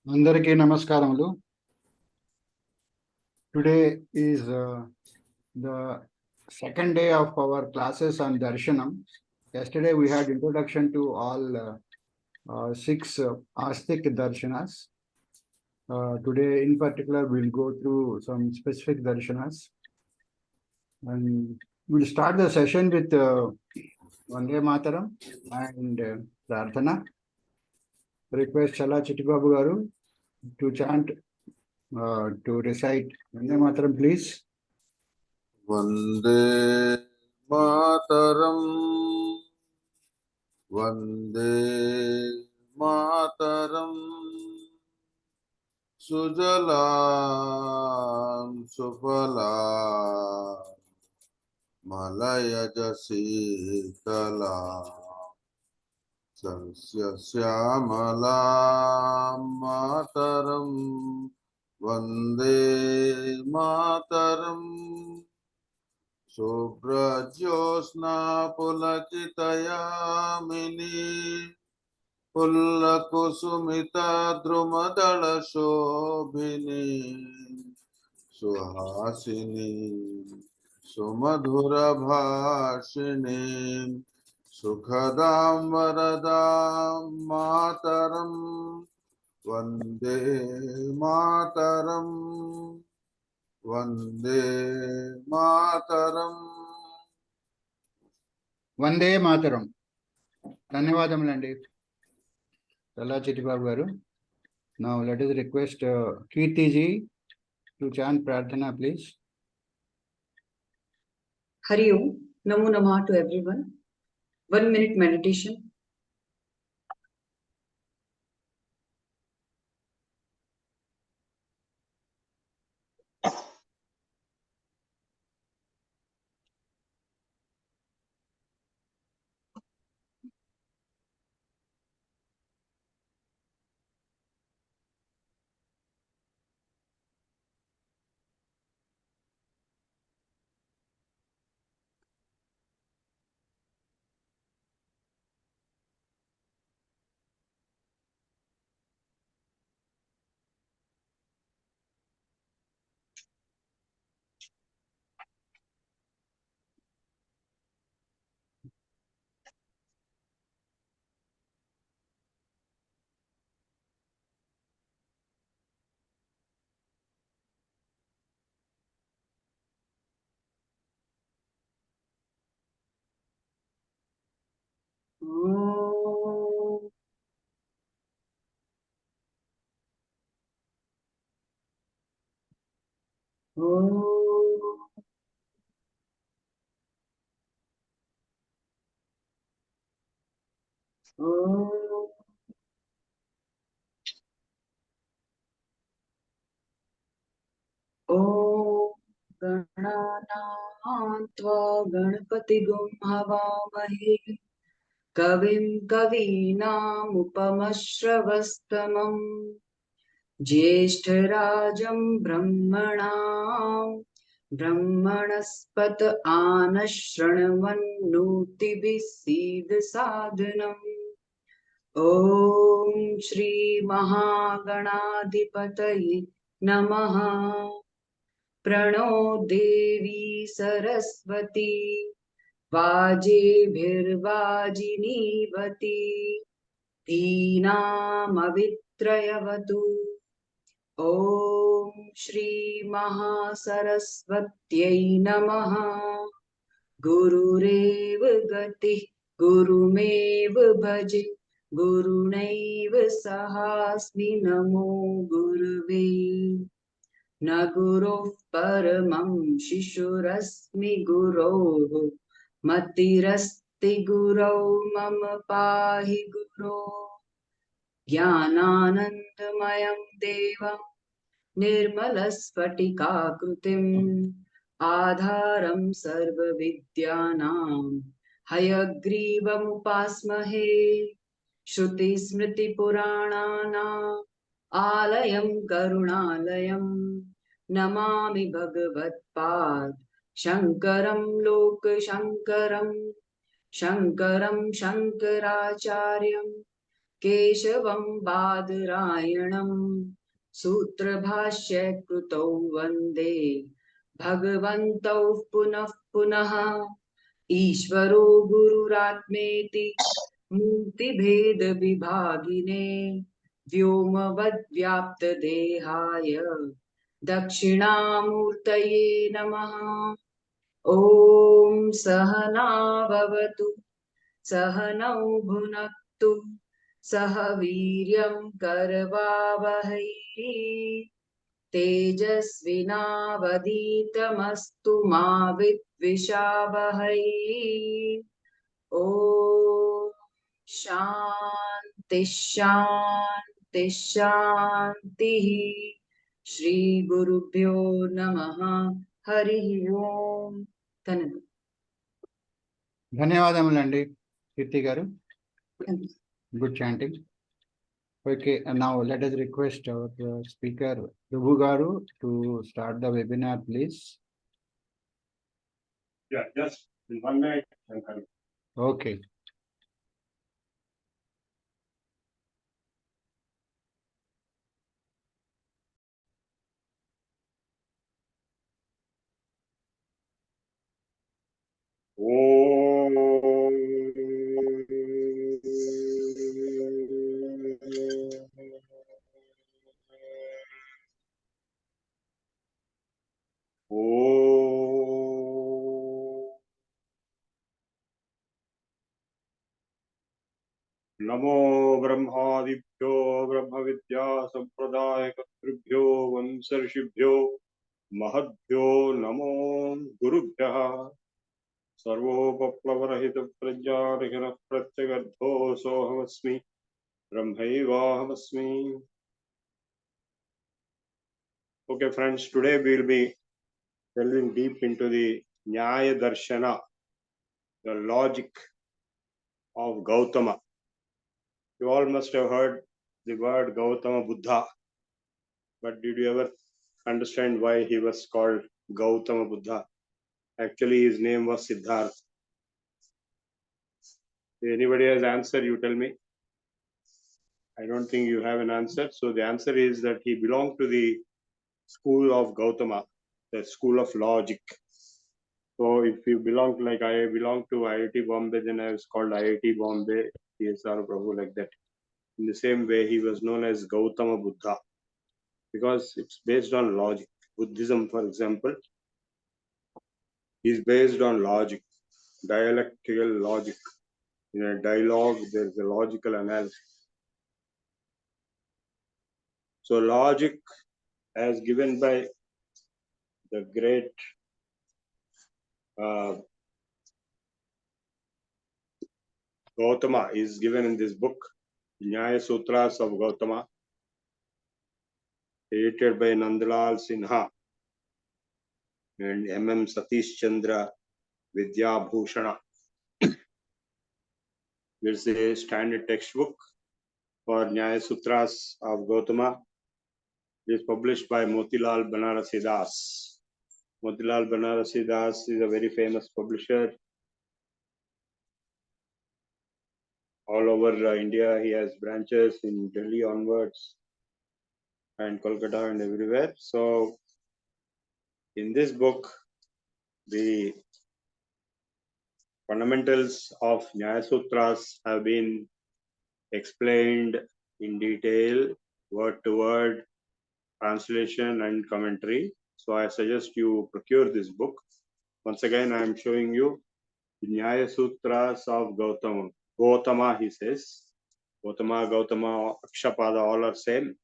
Andariki namaskaramulu. Today is the second day of our classes on Darshanam. Yesterday we had introduction to all six Astik Darshanas. Today in particular we'll go through some specific Darshanas. And we'll start the session with Vande Mataram and Prarthana. Request Chala Chittibabu Garu to chant, to recite Vande Mataram, please. Vande Mataram, Vande Mataram, Sujalam Sufalam, Malaya Jasitalam, Sasya Syamalam Mataram, Vande Mataram. Subrajyosna pulakitayamini pullakusumita drumadala shobhini suhasini sumadhura bhashini sukhadam varadam mataram vande mataram. Vande Mataram. Vande Mataram. ధన్యవాదములండి చల్లా చిట్టిబాబు గారు. Now let us request Kirti ji to chant Prarthana, please. Hari Om, Namo Namah to everyone. 1 minute meditation. गणानां त्वा गणपतिगुं हवामहे कविं कवीनामुपमश्रवस्तमम् ज्येष्ठराजं ब्रह्मणस्पत आनशृण्वन्नोतिभिः सीदसादनम्। ॐ श्री महागणाधिपतये नमः। प्रणो देवी सरस्वती वाजेभिर्वाजिनीवती धीनामवित्रयवतु। ॐ श्री महासरस्वत्यै नमः। गुरुरेव गतिः गुरुमेव भजे गुरुणैव सहास्मि नमो गुरुवे। न गुरोः परमं शिशुरस्मि गुरोः मतिरस्ति गुरौ मम पाहि गुरो। ज्ञानानन्दमयं देवं निर्मलस्फटिकाकृतिम् आधारं सर्वविद्यानां हयग्रीवमुपास्महे। श्रुतिस्मृतिपुराणानाम् आलयं करुणालयं नमामि भगवत्पाद शङ्करं लोकशङ्करं शङ्करं शङ्कराचार्यं केशवं बादरायणं सूत्रभाष्यकृतौ वन्दे भगवन्तौ पुनः पुनः ईश्वरो गुरुरात्मेति मूर्तिभेदविभागिने व्योमवद्व्याप्तदेहाय दक्षिणामूर्तये नमः। ॐ सहना भवतु सहनौ भुनक्तु सह वीर्यं करवावहै तेजस्विनावधीतमस्तु मा विद्विषावहै। ॐ शान्ति शान्ति शान्तिः। श्री गुरुभ्यो नमः। हरि ओम। धन्यवाद। ధన్యవాదములండి కీర్తి గారు. Good chanting. Okay, and now let us request our speaker Prabhu garu to start the webinar, please. Yeah, just in 1 minute. Okay. Om. नमो ब्रह्मादिभ्यो ब्रह्म विद्या संप्रदाय कर्तृभ्यो वंश ऋषिभ्यो महद्भ्यो नमो गुरुभ्यः। सर्वोपप्लवरहित प्रज्ञारहित प्रत्यगर्भो सोऽहमस्मि ब्रह्मैवाहमस्मि। Okay friends, today we will be delving deep into the Nyaya Darshana, the logic of Gautama. You all must have heard the word Gautama Buddha, but did you ever understand why he was called Gautama Buddha? Actually, his name was Siddhartha. If anybody has answer, you tell me. I don't think you have an answer. So the answer is that he belonged to the school of Gautama, the school of logic. So if you belong, like I belong to IIT Bombay, then I was called IIT Bombay, CSR Prabhu, like that. In the same way, he was known as Gautama Buddha because it's based on logic. Buddhism, for example, is based on logic, dialectical logic. In a dialogue, there's a logical analysis. So logic, as given by the great Gautama, is given in this book, Nyaya Sutras of Gautama, edited by Nandalal Sinha and M.M. Satish Chandra Vidyabhushana. There's a standard textbook for Nyaya Sutras of Gautama. It is published by Motilal Banarasi Das. Motilal Banarasi Das is a very famous publisher. All over India, he has branches in Delhi onwards and Kolkata and everywhere. So, in this book, the fundamentals of Nyaya Sutras have been explained in detail, word to word, translation and commentary. So I suggest you procure this book. Once again, I am showing you the Nyaya Sutras of Gautama. Gautama, he says. Gautama, Gautama, Akshapada, all are same.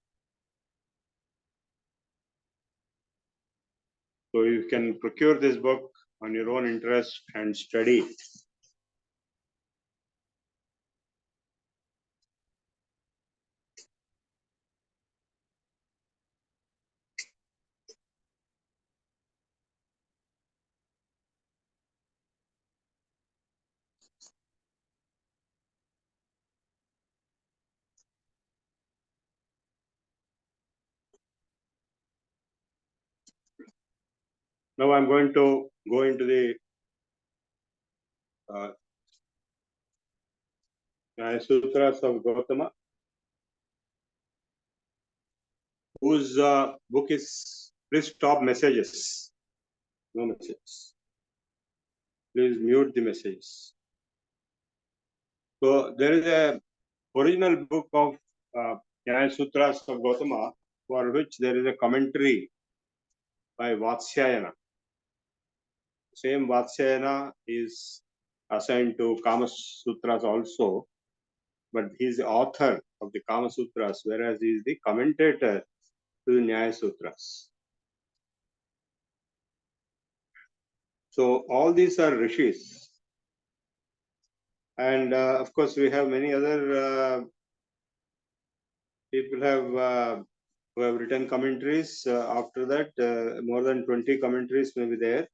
So you can procure this book on your own interest and study. Now I'm going to go into the Nyaya Sutras of Gautama. whose book is Please Stop Messages. No messages. Please mute the messages. So there is a original book of Nyaya Sutras of Gautama, for which there is a commentary by Vatsyayana. Same Vatsyayana is assigned to Kama Sutras also, but he is the author of the Kama Sutras, whereas he is the commentator to the Nyaya Sutras. So all these are rishis. And of course, we have many other people who have written commentaries. After that, more than 20 commentaries may be there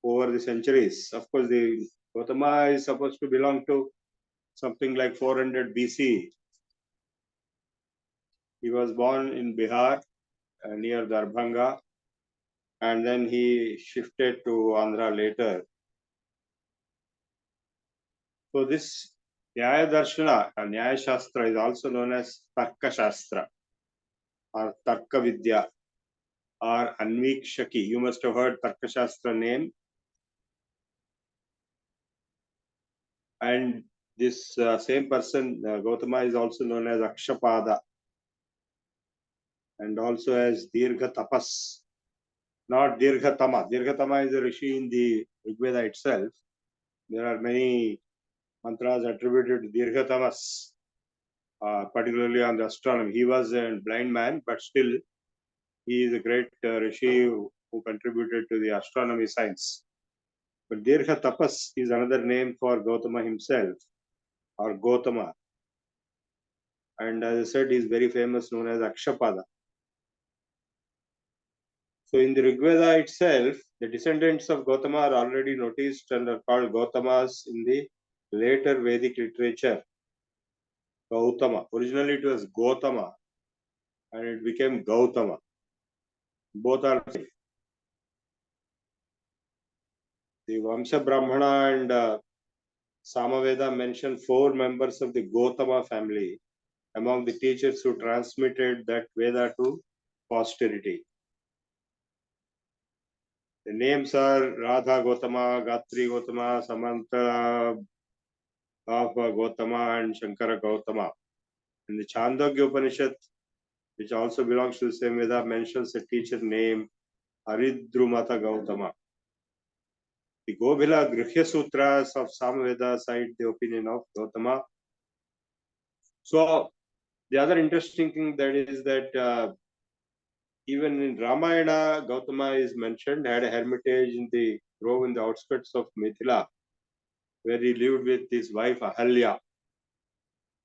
over the centuries. Of course, the Gautama is supposed to belong to something like 400 BC. He was born in Bihar near Darbhanga, and then he shifted to Andhra later. So this Nyaya Darshana, Nyaya Shastra, is also known as Tarka Shastra or Tarka Vidya or Anvikshaki. You must have heard Tarka Shastra name. And this same person, Gautama, is also known as Akshapada and also as Dirgha Tapas, not Dirghatama. Dirghatama is a rishi in the Rigveda itself. There are many mantras attributed to Dirghatamas, particularly on the astronomy. He was a blind man, but still he is a great rishi who contributed to the astronomy science. But Dirgha Tapas is another name for Gautama himself, or Gautama. And as I said, he is very famous, known as Akshapada. So in the Rigveda itself, the descendants of Gautama are already noticed and are called Gautamas in the later Vedic literature. Gautama. Originally it was Gautama and it became Gautama. Both are the same. The Vamsha Brahmana and Samaveda mention 4 members of the Gautama family among the teachers who transmitted that Veda to posterity. The names are Radha Gautama, Gatri Gautama, Samanta of Gautama, and Shankara Gautama. And the Chandogya Upanishad, which also belongs to the same Veda, mentions a teacher named Haridrumata Gautama. The Gobhila Grihya Sutras of Samaveda cite the opinion of Gautama. So the other interesting thing that is that even in Ramayana, Gautama is mentioned, had a hermitage in the grove in the outskirts of Mithila, where he lived with his wife Ahalya.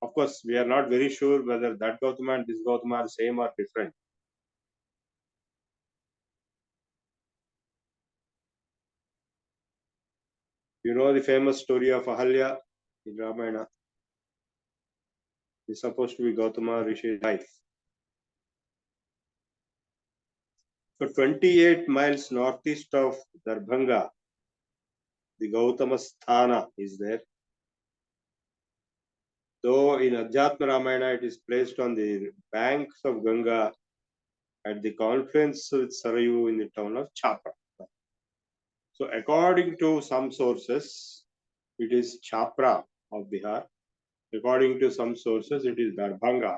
Of course, we are not very sure whether that Gautama and this Gautama are same or different. You know the famous story of Ahalya in Ramayana. It's supposed to be Gautama Rishi's wife. So 28 miles northeast of Darbhanga, the Gautama Sthana is there. Though in Adhyatma Ramayana it is placed on the banks of Ganga at the confluence with Sarayu in the town of Chapra. So according to some sources, it is Chapra of Bihar. According to some sources, it is Darbhanga.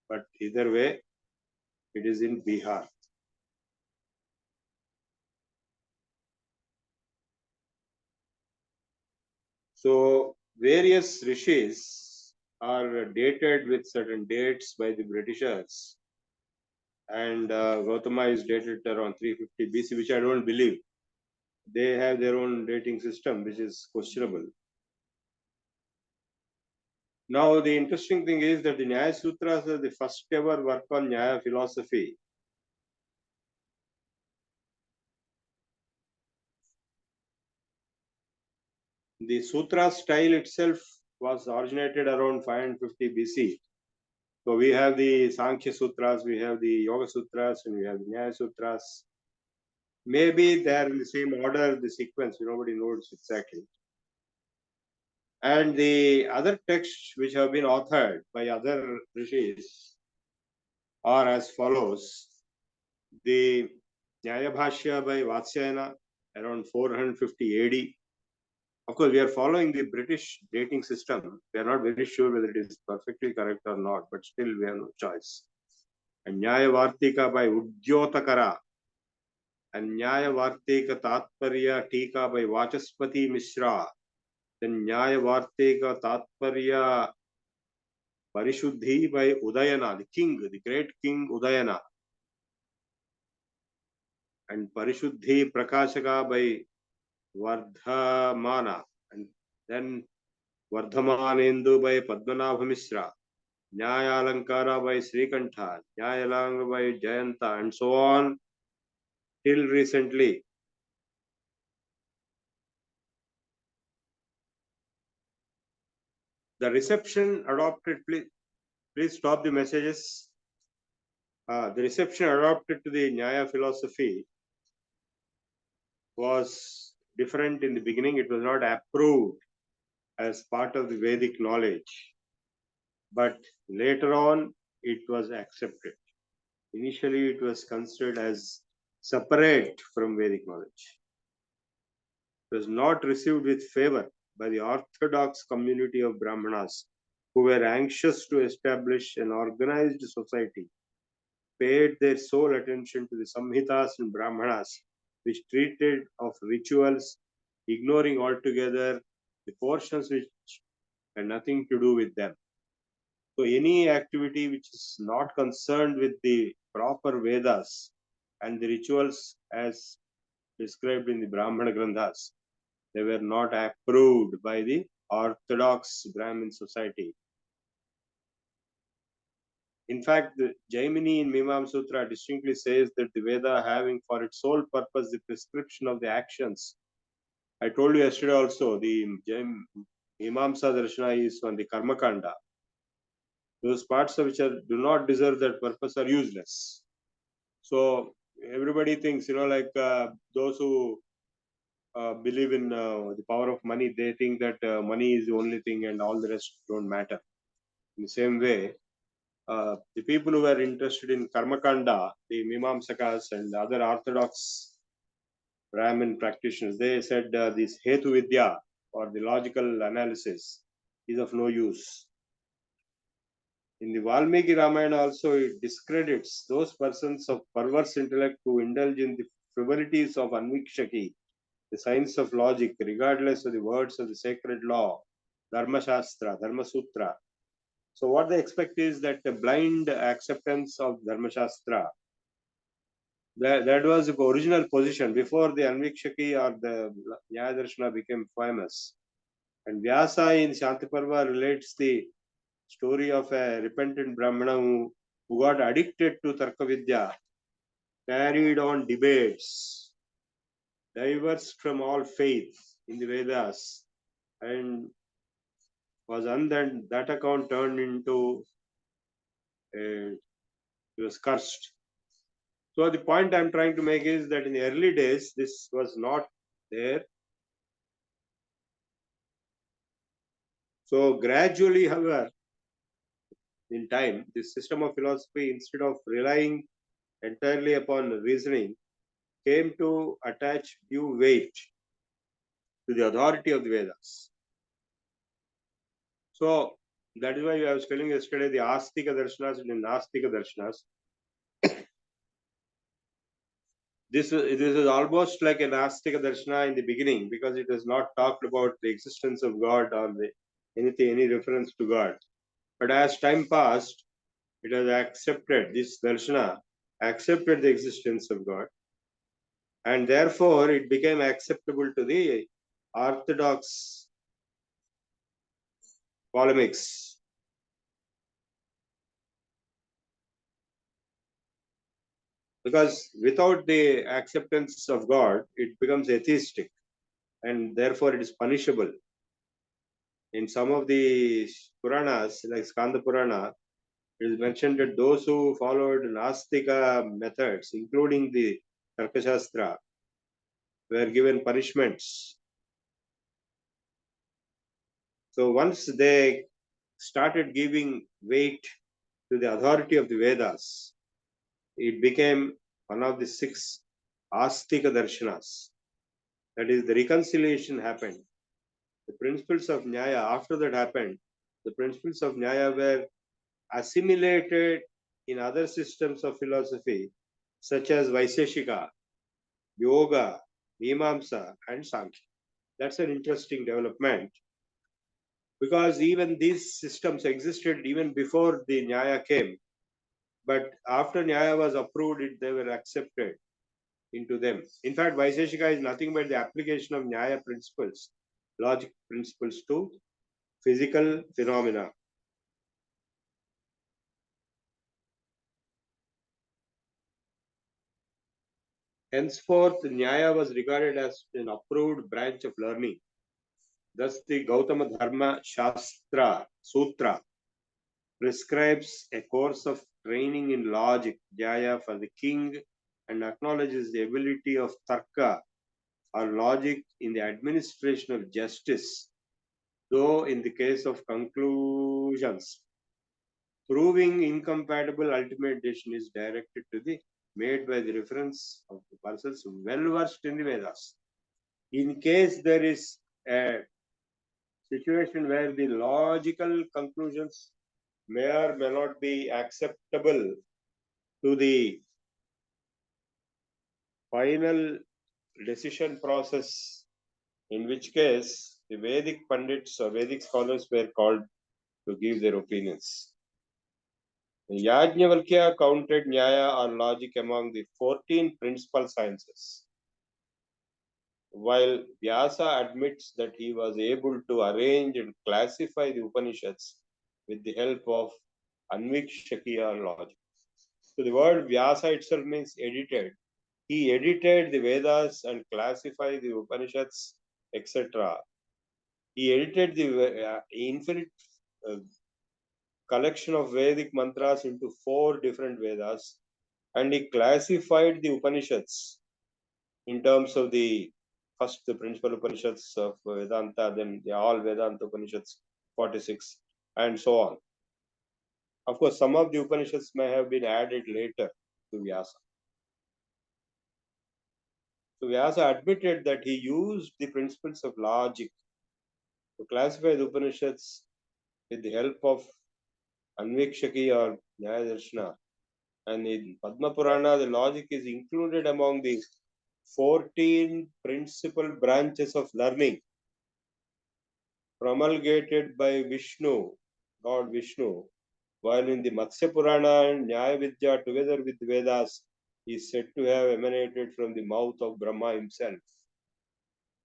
But either way, it is in Bihar. So various rishis are dated with certain dates by the Britishers. And Gautama is dated around 350 BC, which I don't believe. They have their own dating system, which is questionable. Now, the interesting thing is that the Nyaya Sutras are the first ever work on Nyaya philosophy. The Sutra style itself was originated around 550 BC. So we have the Sankhya Sutras, we have the Yoga Sutras, and we have the Nyaya Sutras. Maybe they are in the same order, the sequence, nobody knows exactly. And the other texts which have been authored by other rishis are as follows. The Nyaya Bhashya by Vatsyayana around 450 AD. Of course, we are following the British dating system. We are not very sure whether it is perfectly correct or not, but still we have no choice. And Nyaya Vartika by Udyotakara and Nyaya Vartika Tatparya Tika by Vachaspati Mishra. Then Nyaya Vartika Tatparya Parishuddhi by Udayana, the king, the great king Udayana. And Parishuddhi Prakashaka by Vardhamana. And then Vardhamanendu by Padmanabha Mishra. Nyaya Alankara by Srikantha, Nyaya Langa by Jayanta, and so on till recently. The reception adopted, please stop the messages. The reception adopted to the Nyaya philosophy was different in the beginning. It was not approved as part of the Vedic knowledge, but later on it was accepted. Initially, it was considered as separate from Vedic knowledge. It was not received with favor by the orthodox community of Brahmanas, who were anxious to establish an organized society, paid their sole attention to the Samhitas and Brahmanas, which treated of rituals, ignoring altogether the portions which had nothing to do with them. So any activity which is not concerned with the proper Vedas and the rituals as described in the Brahmana Granthas, they were not approved by the orthodox Brahmin society. In fact, the Jaimini in Mimam Sutra distinctly says that the Veda having for its sole purpose the prescription of the actions. I told you yesterday also, the Mimamsa Darshana is on the Karma Kanda. Those parts of which do not deserve that purpose are useless. So everybody thinks, like those who believe in the power of money, they think that money is the only thing and all the rest don't matter. In the same way, the people who were interested in Karmakanda, the Mimamsakas and the other orthodox Brahmin practitioners, they said this Hetu Vidya or the logical analysis is of no use. In the Valmiki Ramayana also, it discredits those persons of perverse intellect who indulge in the frivolities of Anvikshaki, the science of logic, regardless of the words of the sacred law, Dharma Shastra, Dharma Sutra. So what they expect is that the blind acceptance of Dharma Shastra, that was the original position before the Anvikshaki or the Nyaya Darshana became famous. And Vyasa in Shantiparva relates the story of a repentant Brahmana who got addicted to Tarka Vidya, carried on debates, diverged from all faith in the Vedas, and was on that account turned into he was cursed. So the point I'm trying to make is that in the early days, this was not there. So gradually, however, in time, this system of philosophy, instead of relying entirely upon reasoning, came to attach due weight to the authority of the Vedas. So that is why I was telling yesterday the Astika Darshanas and the Nastika Darshanas. This is almost like an Astika Darshana in the beginning because it has not talked about the existence of God or any reference to God. But as time passed, it has accepted, this Darshana accepted the existence of God, and therefore it became acceptable to the orthodox polemics. Because without the acceptance of God, it becomes atheistic and therefore it is punishable. In some of the Puranas, like Skanda Purana, it is mentioned that those who followed Nastika methods, including the Tarkashastra, were given punishments. So once they started giving weight to the authority of the Vedas, it became one of the 6 Astika Darshanas. That is, the reconciliation happened. The principles of Nyaya, after that happened, the principles of Nyaya were assimilated in other systems of philosophy, such as Vaiseshika, Yoga, Mimamsa, and Sankhya. That's an interesting development, because even these systems existed even before the Nyaya came. But after Nyaya was approved, they were accepted into them. In fact, Vaiseshika is nothing but the application of Nyaya principles, logic principles to physical phenomena. Henceforth, Nyaya was regarded as an approved branch of learning. Thus, the Gautama Dharma Shastra Sutra prescribes a course of training in logic, Nyaya, for the king, and acknowledges the ability of Tarka or logic in the administration of justice, though in the case of conclusions, proving incompatible ultimate decision is directed to the made by the reference of the persons well versed in the Vedas. In case there is a situation where the logical conclusions may or may not be acceptable to the final decision process, in which case the Vedic Pandits or Vedic scholars were called to give their opinions. Yajnavalkya counted Nyaya or logic among the 14 principal sciences, while Vyasa admits that he was able to arrange and classify the Upanishads with the help of Anvikshaki or logic. So the word Vyasa itself means edited. He edited the Vedas and classified the Upanishads, etc. He edited the infinite collection of Vedic mantras into 4 different Vedas, and he classified the Upanishads in terms of the first, the principal Upanishads of Vedanta, then the all Vedanta Upanishads, 46, and so on. Of course, some of the Upanishads may have been added later to Vyasa. So Vyasa admitted that he used the principles of logic to classify the Upanishads with the help of Anvikshaki or Nyaya Darshana. And in Padma Purana, the logic is included among the 14 principal branches of learning promulgated by Vishnu, God Vishnu, while in the Matsya Purana and Nyaya Vidya together with Vedas is said to have emanated from the mouth of Brahma himself.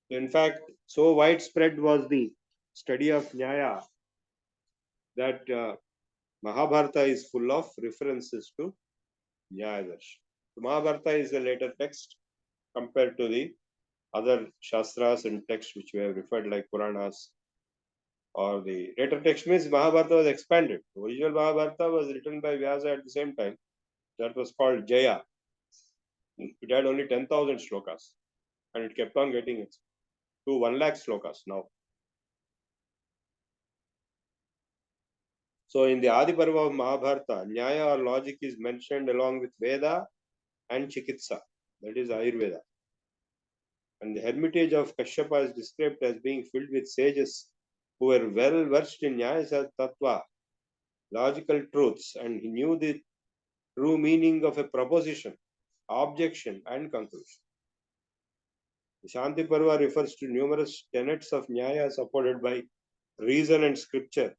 In fact, so widespread was the study of Nyaya that Mahabharata is full of references to Nyaya Darshan. Mahabharata is a later text compared to the other Shastras and texts which we have referred like Puranas. Or the later text means Mahabharata was expanded. The original Mahabharata was written by Vyasa at the same time. That was called Jaya. It had only 10,000 shlokas and it kept on getting it to 1 lakh slokas now. So in the Adi Parva of Mahabharata, Nyaya or logic is mentioned along with Veda and Chikitsa, that is Ayurveda. And the hermitage of Kashyapa is described as being filled with sages who were well versed in Nyaya Tattva, logical truths, and he knew the true meaning of a proposition, objection, and conclusion. The Shanti Parva refers to numerous tenets of Nyaya supported by reason and scripture,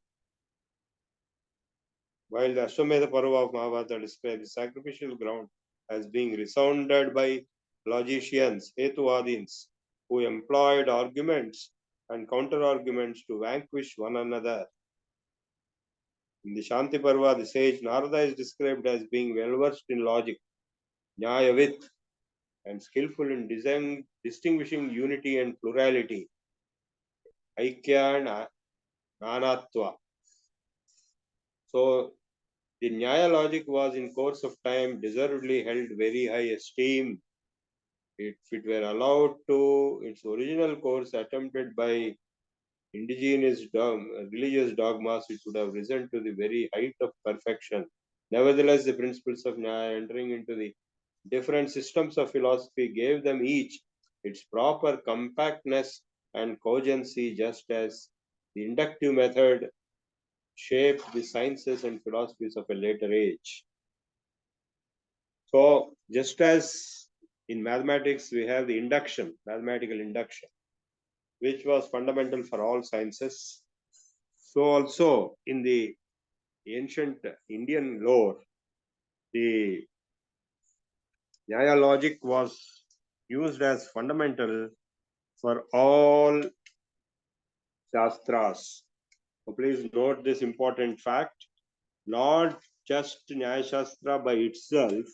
while the Ashwamedha Parva of Mahabharata describes the sacrificial ground as being resounded by logicians, Hetuvadins, who employed arguments and counter-arguments to vanquish one another. In the Shanti Parva, the sage Narada is described as being well-versed in logic, Nyayavit, and skillful in distinguishing unity and plurality, Aikya and Nanatva. So, the Nyaya logic was in course of time deservedly held very high esteem. If it were allowed to its original course attempted by indigenous religious dogmas, it would have risen to the very height of perfection. Nevertheless, the principles of Nyaya, entering into the different systems of philosophy, gave them each its proper compactness and cogency, just as the inductive method shaped the sciences and philosophies of a later age. So, just as in mathematics we have the induction, mathematical induction, which was fundamental for all sciences, so also in the ancient Indian lore, the Nyaya logic was used as fundamental for all Shastras. So please note this important fact, not just Nyaya Shastra by itself,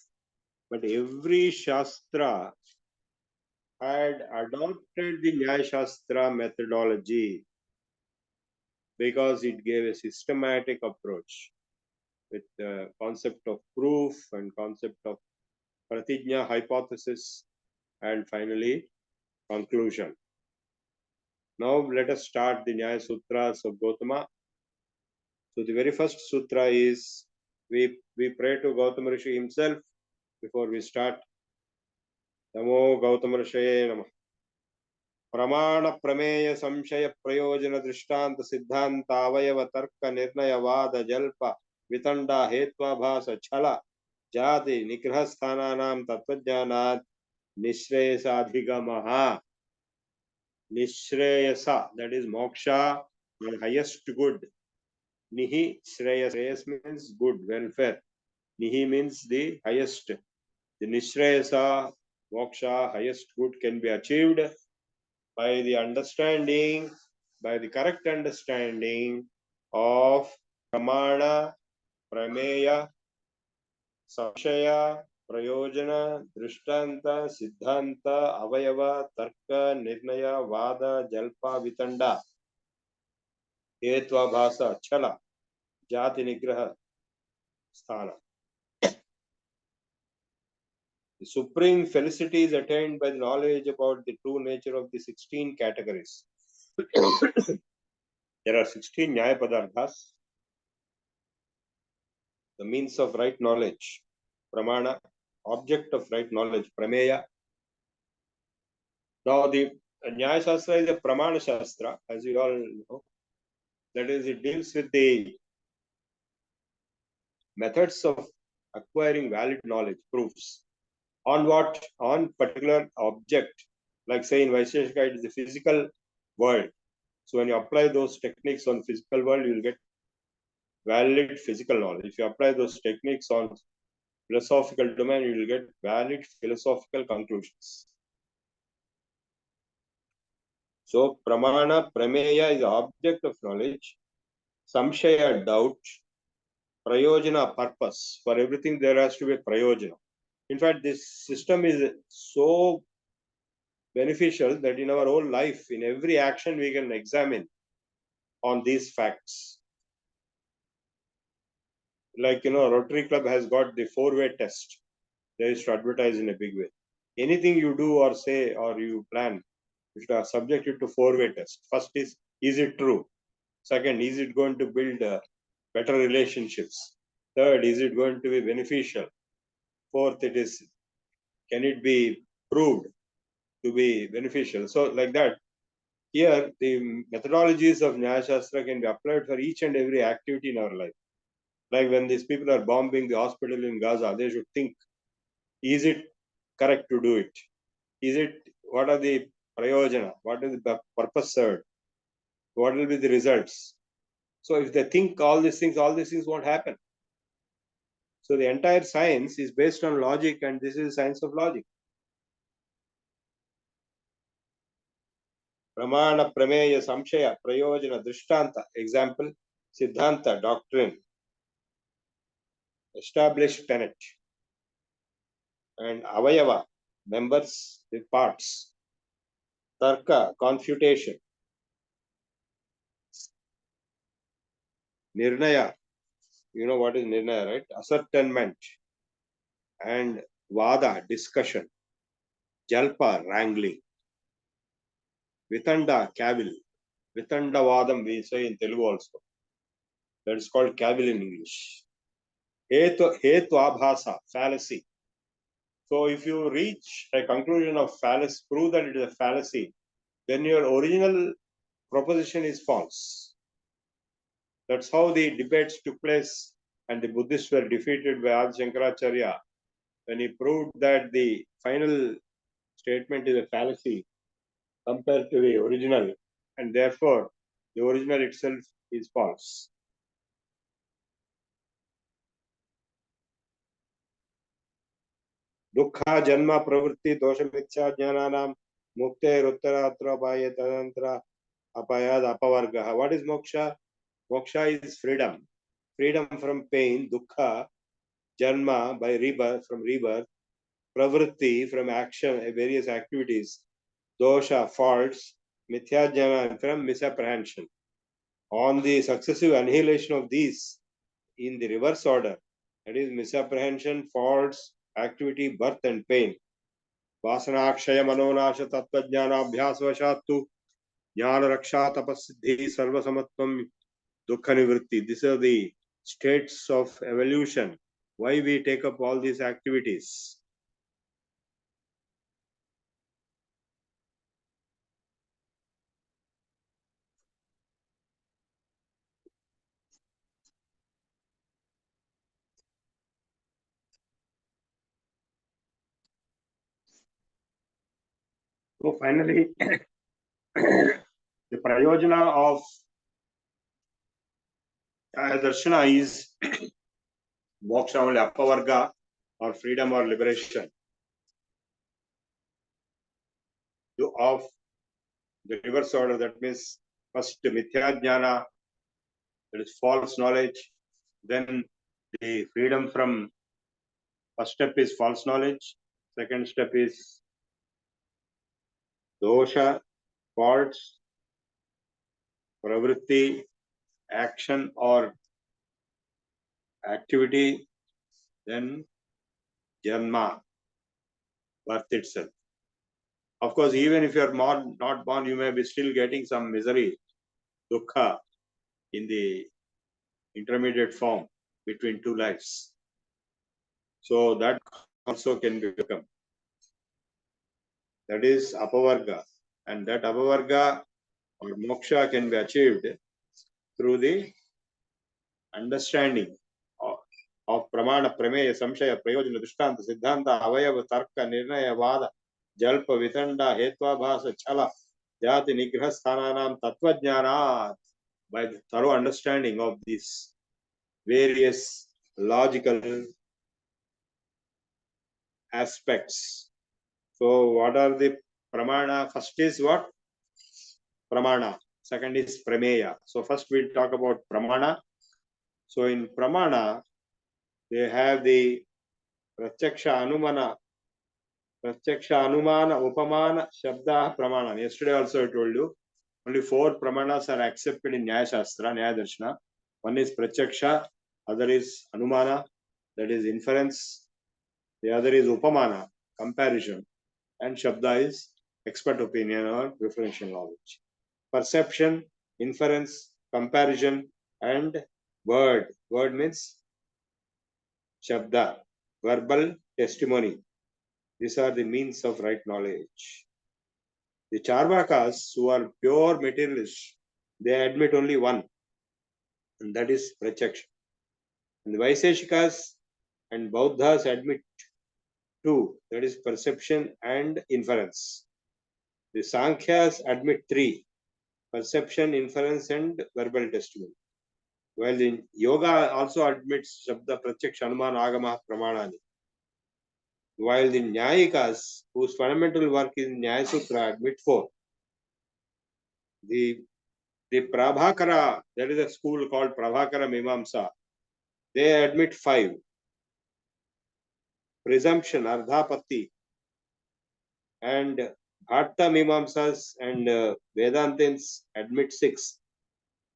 but every Shastra had adopted the Nyaya Shastra methodology because it gave a systematic approach with the concept of proof and concept of Pratijna, hypothesis, and finally conclusion. Now let us start the Nyaya Sutras of Gautama. So the very first sutra is, we pray to Gautama Rishi himself before we start. Namo Gautama Rishaye Namah. Pramana Prameya Samshaya Prayojana Drishtanta Siddhanta Avayava Tarka Nirnaya Vada Jalpa Vitanda Hetva Bhasa Chala Jati Nigrhasthananam Tatvajnanat Nishreyasadhigamaha. Nishreyasa, that is moksha, the highest good. Nihi Shreyas. Shreyas means good, welfare. Nihi means the highest. The Nishreyasa, moksha, highest good can be achieved by the understanding, by the correct understanding of Pramana, Prameya, Samshaya, Prayojana, Drishtanta, Siddhanta, Avayava, Tarka, Nirnaya, Vada, Jalpa, Vitanda, Hetva, Bhasa, Chala, Jati, Nigraha, Sthana. The supreme felicity is attained by the knowledge about the true nature of the 16 categories. There are 16 Nyaya Padarthas, the means of right knowledge. Pramana, object of right knowledge. Prameya. Now, the Nyaya Shastra is a Pramana Shastra, as you all know. That is, it deals with the methods of acquiring valid knowledge, proofs. On what? On particular object. Like say in Vaisheshika, it is the physical world. So when you apply those techniques on physical world, you will get valid physical knowledge. If you apply those techniques on philosophical domain, you will get valid philosophical conclusions. So Pramana, Prameya is the object of knowledge. Samshaya, doubt. Prayojana, purpose. For everything there has to be a prayojana. In fact, this system is so beneficial that in our whole life, in every action, we can examine on these facts. Like, Rotary Club has got the 4-way test. They used to advertise in a big way. Anything you do or say or you plan, you should subject it to 4-way test. First is it true? Second, is it going to build better relationships? Third, is it going to be beneficial? Fourth, can it be proved to be beneficial? So like that, here the methodologies of Nyaya Shastra can be applied for each and every activity in our life. Like when these people are bombing the hospital in Gaza, they should think, is it correct to do it? What are the prayojana? What is the purpose served? What will be the results? So if they think all these things won't happen. So the entire science is based on logic, and this is science of logic. Pramana, Prameya, Samshaya, Prayojana, Drishtanta. Example, Siddhanta, doctrine, established tenet, and Avayava, members with parts. Tarka, confutation. Nirnaya, you know what is Nirnaya, right? Ascertainment. And Vada, discussion. Jalpa, wrangling. Vitanda, cavil. Vitandavadam, we say in Telugu also. That is called cavil in English. Hetu fallacy. So if you reach a conclusion of fallacy, prove that it is a fallacy, then your original proposition is false. That's how the debates took place, and the Buddhists were defeated by Adi Shankaracharya when he proved that the final statement is a fallacy compared to the original, and therefore the original itself is false. Dukkha janma pravritti dosha mithya jnananam mukte ruttara apaya tadantra apayad apavargaha. What is moksha? Moksha is freedom. Freedom from pain, dukkha, janma by rebirth, from rebirth, pravritti from action, various activities, dosha, faults, mithya jnana from misapprehension. On the successive annihilation of these in the reverse order, that is misapprehension, faults, activity, birth and pain. Vasanakshaya manonasha tattva jnana abhyasvashattu jnana raksha tapasiddhi sarvasamatvam dukkha nivritti. These are the states of evolution. Why we take up all these activities? So finally, the prayojana of darshana is moksha only, apavarga or freedom or liberation of the reverse order. That means first mithya jnana, that is false knowledge. Then the freedom from, first step is false knowledge. Second step is dosha, faults, pravritti, action or activity. Then janma, birth itself. Of course, even if you are not born, you may be still getting some misery, dukkha, in the intermediate form between two lives. So that also can be become. That is apavarga. And that apavarga or moksha can be achieved through the understanding of pramana, prameya, samshaya, prayojana, drishtanta, siddhanta, avayava, tarka, nirnaya, vada, jalpa, vitanda, hetvabhasa, chala, jati, nigraha, sthananam, tattvajnanat. By the thorough understanding of these various logical aspects. So what are the pramana? First is what? Pramana. Second is prameya. So first we'll talk about pramana. So in pramana, they have the pratyaksha, anumana, upamana, shabda, pramana. Yesterday also I told you, only 4 pramanas are accepted in Nyaya Shastra, Nyaya Darshana. One is pratyaksha, other is anumana, that is inference. The other is upamana, comparison. And shabda is expert opinion or preferential knowledge. Perception, inference, comparison, and word. Word means shabda, verbal testimony. These are the means of right knowledge. The Charvakas, who are pure materialists, they admit only one, and that is pratyaksha. And the Vaiseshikas and Bauddhas admit 2, that is perception and inference. The Sankhyas admit 3, perception, inference, and verbal testimony. While the Yoga also admits Shabda, Pratyaksha, Anumana, Agama, Pramanani. While the Nyayikas, whose fundamental work is Nyaya Sutra, admit 4. The Prabhakara, that is a school called Prabhakara Mimamsa, they admit 5. Presumption, Ardhapatti, and Bhatta Mimamsas and Vedantins admit 6.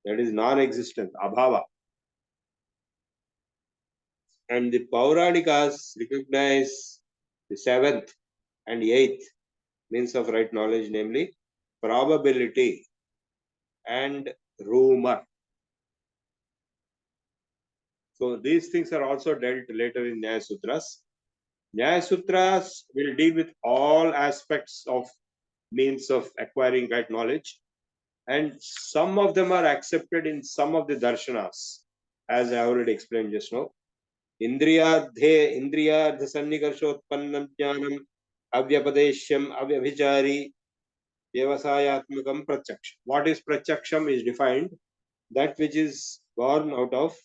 That is non-existent, Abhava. And the Pauranikas recognize the 7th and 8th means of right knowledge, namely probability and rumor. So these things are also dealt later in Nyaya Sutras. Nyaya Sutras will deal with all aspects of means of acquiring right knowledge, and some of them are accepted in some of the darshanas, as I already explained just now. Indriyardha sannikarshottpannam jnanam avyapadeshyam avyabhichari vyavasayatmakam pratyaksham. What is pratyaksham is defined, that which is born out of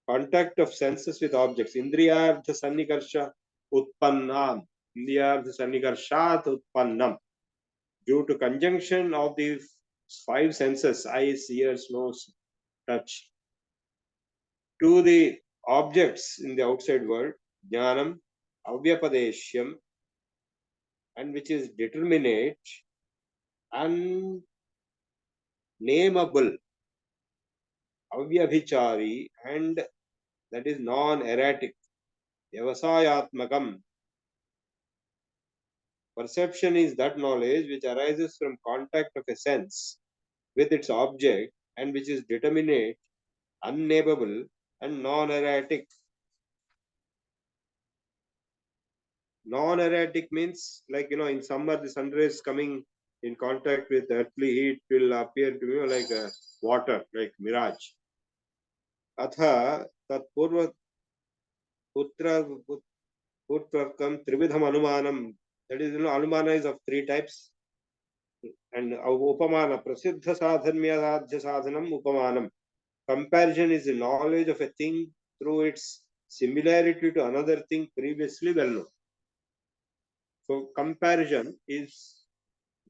contact of senses with objects. Indriyardha sannikarsha utpannam. Indriyardha sannikarshat utpannam. Due to conjunction of the five senses, eyes, ears, nose, touch, to the objects in the outside world, jnanam, avyapadeshyam, and which is determinate, unnameable, avyabhichari, and that is non-erratic, vyavasayatmakam. Perception is that knowledge which arises from contact of a sense with its object and which is determinate, unnameable, and non-erratic. Non-erratic means, like, in summer, the sun rays coming in contact with earthly heat will appear to you like water, like mirage. Atha tat purva putrakam trividham anumanam. That is, anumana is of three types. And upamana, prasiddha sadhanmya sadhya sadhanam upamanam. Comparison is the knowledge of a thing through its similarity to another thing previously well known. So comparison is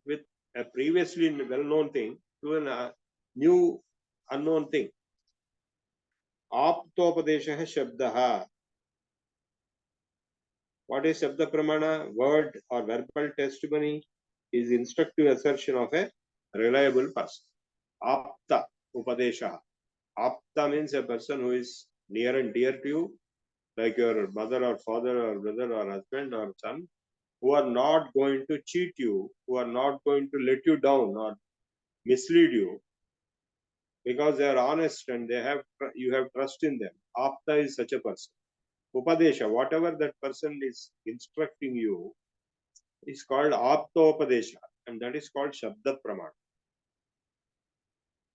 with a previously well-known thing to a new unknown thing. Aptopadesha shabdaha. What is Shabda Pramana? Word or verbal testimony is instructive assertion of a reliable person. Apta Upadesha. Apta means a person who is near and dear to you, like your mother or father or brother or husband or son, who are not going to cheat you, who are not going to let you down or mislead you, because they are honest and you have trust in them. Apta is such a person. Upadesha, whatever that person is instructing you, is called Aptopadesha, and that is called Shabda Pramana.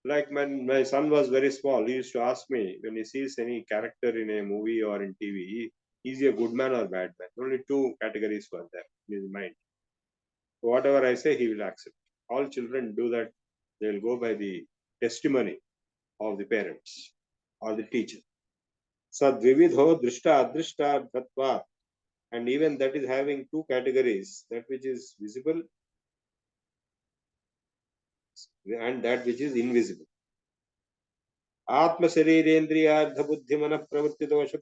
Like when my son was very small, he used to ask me when he sees any character in a movie or in TV, is he a good man or bad man? Only two categories were there in his mind. Whatever I say, he will accept. All children do that. They will go by the testimony of the parents or the teacher. Sadvividho drishta adrishta dhatva. And even that is having two categories, that which is visible and that which is invisible. Atma sharirendriyardha buddhi mana pravritti dosha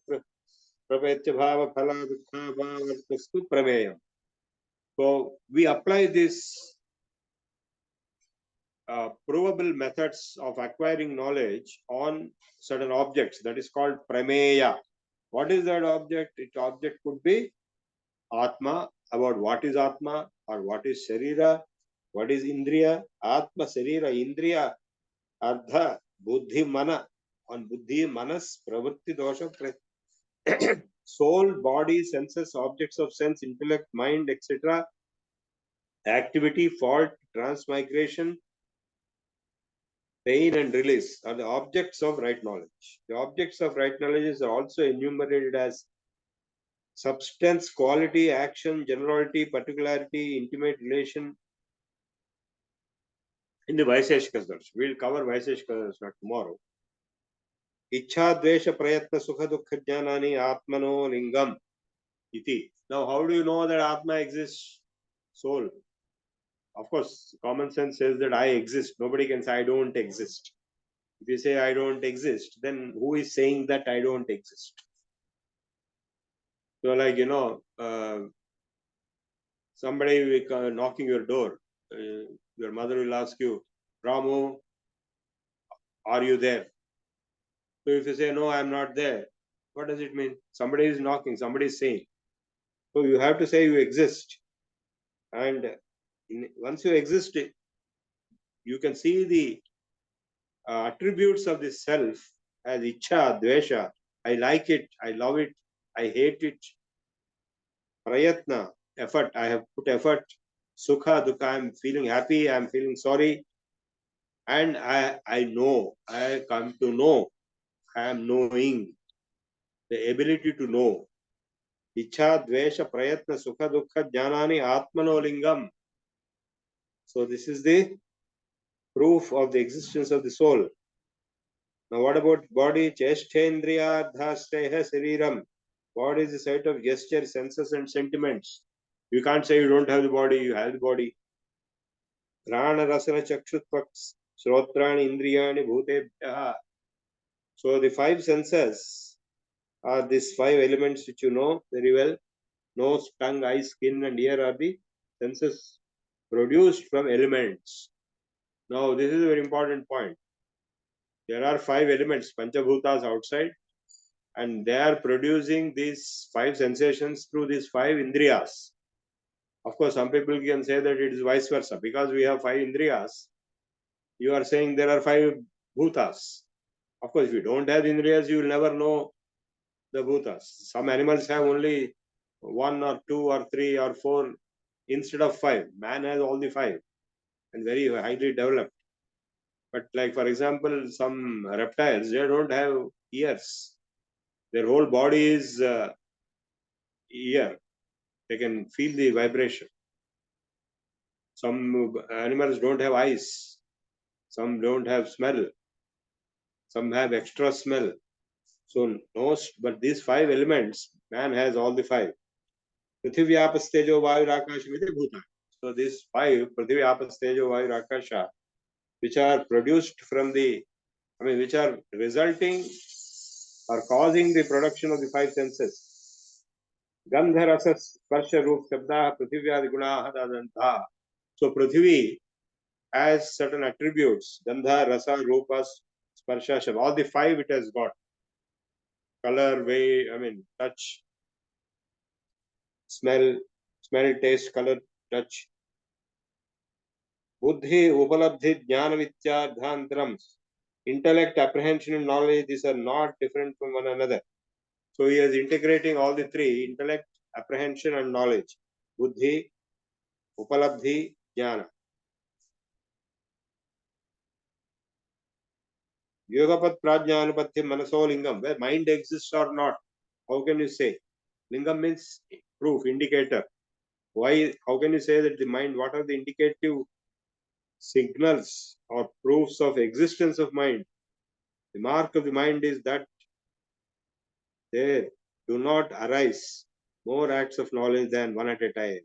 prapetya bhava phala dukkha bhava prameyam. So we apply this provable methods of acquiring knowledge on certain objects. That is called prameya. What is that object? Its object could be Atma, about what is Atma or what is Sharira, what is Indriya, Atma, Sharira, Indriya, Ardha, Buddhi, Mana. On Buddhi, Manas, Pravritti, Dosha, soul, body, senses, objects of sense, intellect, mind, etc. Activity, fault, transmigration, pain and release are the objects of right knowledge. The objects of right knowledge are also enumerated as substance, quality, action, generality, particularity, intimate relation in the Vaiseshika Darshan. We'll cover Vaiseshika Darshan tomorrow. Ichha, Dvesha, Prayatna, Sukha, Dukkha, Jnanani, Atmano, Lingam, iti. Now, how do you know that Atma exists? Soul. Of course, common sense says that I exist. Nobody can say I don't exist. If you say I don't exist, then who is saying that I don't exist? So, like, somebody knocking your door, your mother will ask you, Ramu, are you there? So if you say, no, I'm not there, what does it mean? Somebody is knocking, somebody is saying. So you have to say you exist. And once you exist, you can see the attributes of the self as ichha, dvesha. I like it, I love it, I hate it. Prayatna, effort, I have put effort. Sukha, dukkha, I am feeling happy, I am feeling sorry. And I know, I come to know, I am knowing, the ability to know. Ichha, dvesha, prayatna, sukha, dukkha, jnanani, atmanolingam. So this is the proof of the existence of the soul. Now what about body? Cheshtendriya, dhastaya, sariram. Body is the site of gesture, senses and sentiments. You can't say you don't have the body, you have the body. Prana, rasana, chakshutpaks, shrotrani, indriyani, bhutebhyaha. So the five senses are these five elements which you know very well. Nose, tongue, eyes, skin and ear are the senses produced from elements. Now this is a very important point. There are five elements, Panchabhutas outside, and they are producing these five sensations through these five indriyas. Of course, some people can say that it is vice versa. Because we have five indriyas, you are saying there are five bhutas. Of course, if you don't have indriyas, you will never know the bhutas. Some animals have only one or two or three or four instead of five. Man has all the five and very highly developed. But like, for example, some reptiles, they don't have ears. Their whole body is ear. They can feel the vibration. Some animals don't have eyes. Some don't have smell. Some have extra smell. So nose, but these five elements, man has all the five. Prithvi, Apas, Tejo, Vayu, Rakasha, Vidya, Bhuta. So these five, Prithvi, Apas, Tejo, Vayu, Rakasha, which are produced from the, which are resulting or causing the production of the five senses. Gandha, Rasa, Sparsha, Roop, Shabda, Prithivya, Guna, Hadadanta. So Prithvi has certain attributes. Gandha, Rasa, Rupa, Sparsha, Shabda. All the five it has got. Color, way, touch, smell, taste, color, touch. Buddhi, Upalabdhi, Jnana, Vitya, Dhantram. Intellect, apprehension, and knowledge, these are not different from one another. So he is integrating all the three: intellect, apprehension, and knowledge. Buddhi, Upalabdhi, Jnana. Yogapat Prajnanupatti Manaso Lingam, where mind exists or not. How can you say? Lingam means proof, indicator. Why? How can you say that the mind, what are the indicative signals or proofs of existence of mind? The mark of the mind is that there do not arise more acts of knowledge than one at a time.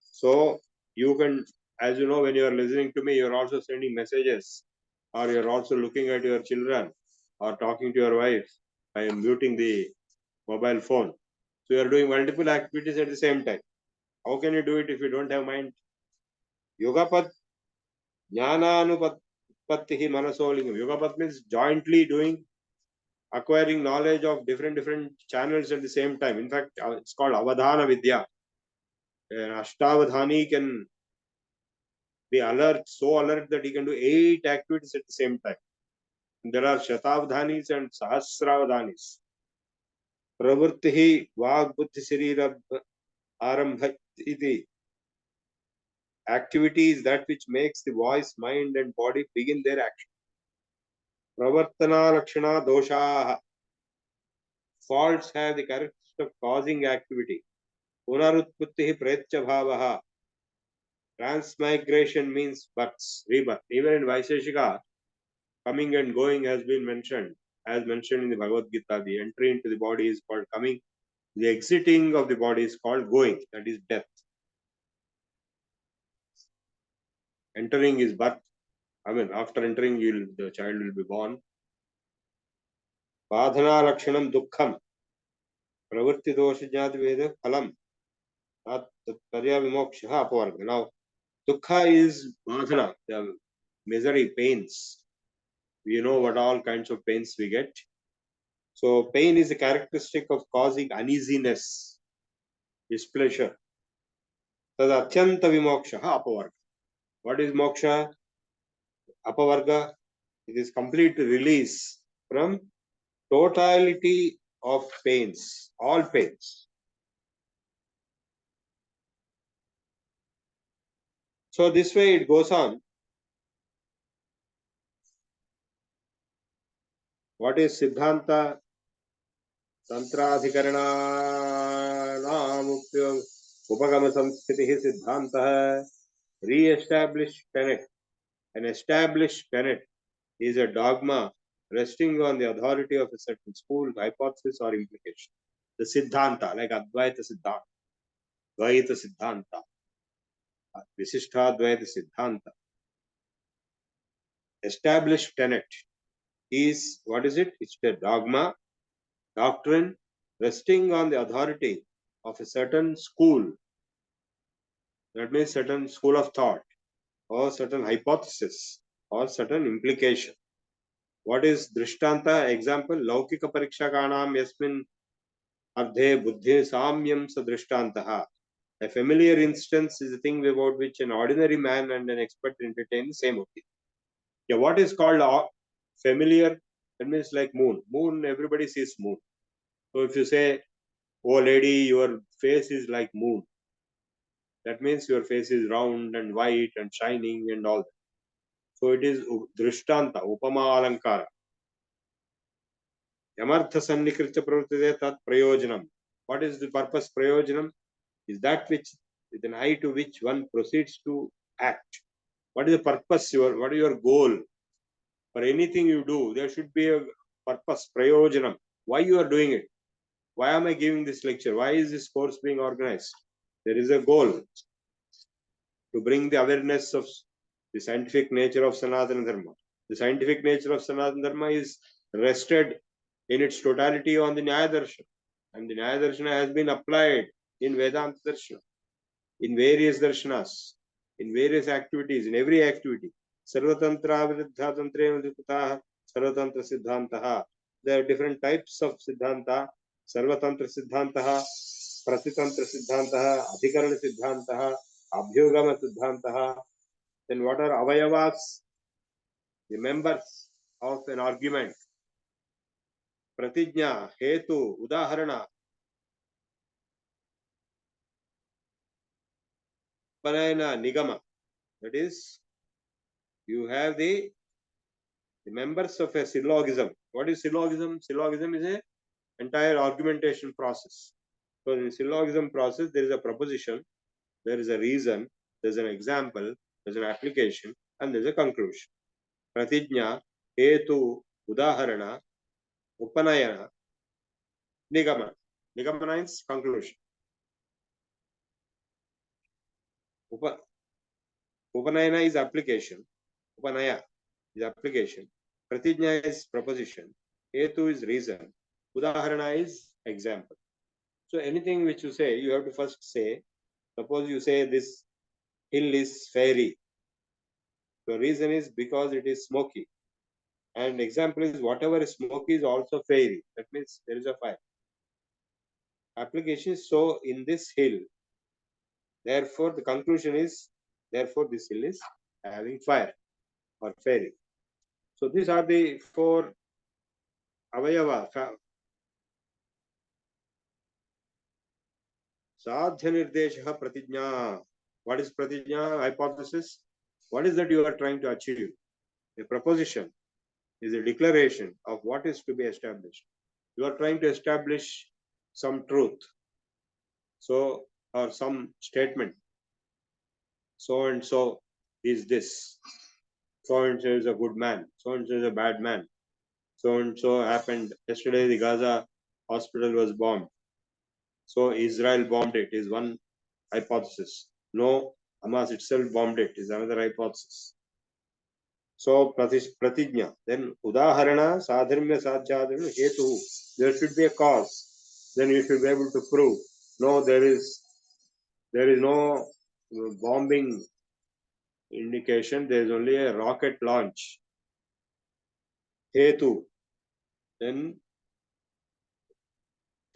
So you can, as you know, when you are listening to me, you are also sending messages, or you are also looking at your children, or talking to your wife. I am muting the mobile phone. So you are doing multiple activities at the same time. How can you do it if you don't have mind? Yogapat, Jnananupattihi Manasolingam. Yogapat means jointly doing, acquiring knowledge of different channels at the same time. In fact, it's called Avadhana Vidya. An Ashtavadhani can be alert, so alert that he can do 8 activities at the same time. There are Shatavadhanis and Sahasravadhanis. Pravrittihi Vagbuddhi Sirira Arambha iti. Activity is that which makes the voice, mind and body begin their action. Pravartana Lakshana Dosha. Faults have the characteristic of causing activity. Punarutputtihi Pretya Bhavaha. Transmigration means births, rebirth. Even in Vaisheshika, coming and going has been mentioned. As mentioned in the Bhagavad Gita, the entry into the body is called coming. The exiting of the body is called going. That is death. Entering is birth. After entering, the child will be born. Badhana Lakshanam Dukkham. Pravritti Dosha Jnati Veda Phalam. Tarya Vimoksha Apavarga. Now, Dukkha is Badhana, the misery, pains. We know what all kinds of pains we get. So, pain is a characteristic of causing uneasiness, displeasure. Tad Atyanta Vimoksha Apavarga. What is moksha? Apavarga. It is complete release from totality of pains, all pains. So this way it goes on. What is Siddhanta? Tantradhikaranam upagama samskriti Siddhanta. Re-established tenet. An established tenet is a dogma resting on the authority of a certain school, hypothesis, or implication. The Siddhanta, like Advaita Siddhanta, Dvaita Siddhanta, Visishtadvaita Siddhanta. Established tenet is, what is it? It's the dogma, doctrine, resting on the authority of a certain school. That means certain school of thought, or certain hypothesis, or certain implication. What is Drishtanta? Example, Laukika Parikshakanam Yasmin Ardhe Buddhi Samyam Sadrishtantaha. A familiar instance is a thing about which an ordinary man and an expert entertain the same opinion. Yeah, what is called familiar? That means like moon. Moon, everybody sees moon. So if you say, oh lady, your face is like moon, that means your face is round and white and shining and all that. So it is Drishtanta, Upama Alankara. Yamartha Sannikritya Pravritide Tat Prayojanam. What is the purpose? Prayojanam is that which, with an eye to which one proceeds to act. What is the purpose? What is your goal? For anything you do, there should be a purpose, prayojanam. Why you are doing it? Why am I giving this lecture? Why is this course being organized? There is a goal to bring the awareness of the scientific nature of Sanatana Dharma. The scientific nature of Sanatana Dharma is rested in its totality on the Nyaya Darshana. And the Nyaya Darshana has been applied in Vedanta Darshana, in various darshanas, in various activities, in every activity. Sarvatantra Viruddha Tantre Madhukataha, Sarvatantra Siddhantaha. There are different types of Siddhanta. Sarvatantra Siddhantaha, Pratitantra Siddhantaha, Adhikarana Siddhantaha, Abhyogama Siddhantaha. Then what are Avayavas? The members of an argument. Pratijna, Hetu, Udaharana, Panayana, Nigama. That is, you have the members of a syllogism. What is syllogism? Syllogism is an entire argumentation process. So in syllogism process, there is a proposition, there is a reason, there is an example, there is an application, and there is a conclusion. Pratijna, Hetu, Udaharana, Upanayana, Nigama. Nigama means conclusion. Upanayana is application. Upanaya is application. Pratijna is proposition. Hetu is reason. Udaharana is example. So anything which you say, you have to first say, suppose you say this hill is fairy. The reason is because it is smoky. And example is whatever is smoky is also fairy. That means there is a fire. Application is so in this hill. Therefore, the conclusion is, therefore this hill is having fire or fairy. So these are the four avayava. Sadhya nirdesha pratijna. What is pratijna? Hypothesis. What is that you are trying to achieve? A proposition is a declaration of what is to be established. You are trying to establish some truth. So, or some statement. So and so is this. So and so is a good man. So and so is a bad man. So and so happened. Yesterday, the Gaza hospital was bombed. So Israel bombed it, is one hypothesis. No, Hamas itself bombed it, is another hypothesis. So pratijna. Then udaharana, sadharmya, sadhyadharmya, hetu. There should be a cause. Then you should be able to prove. No, there is no bombing indication. There is only a rocket launch. Hetu. Then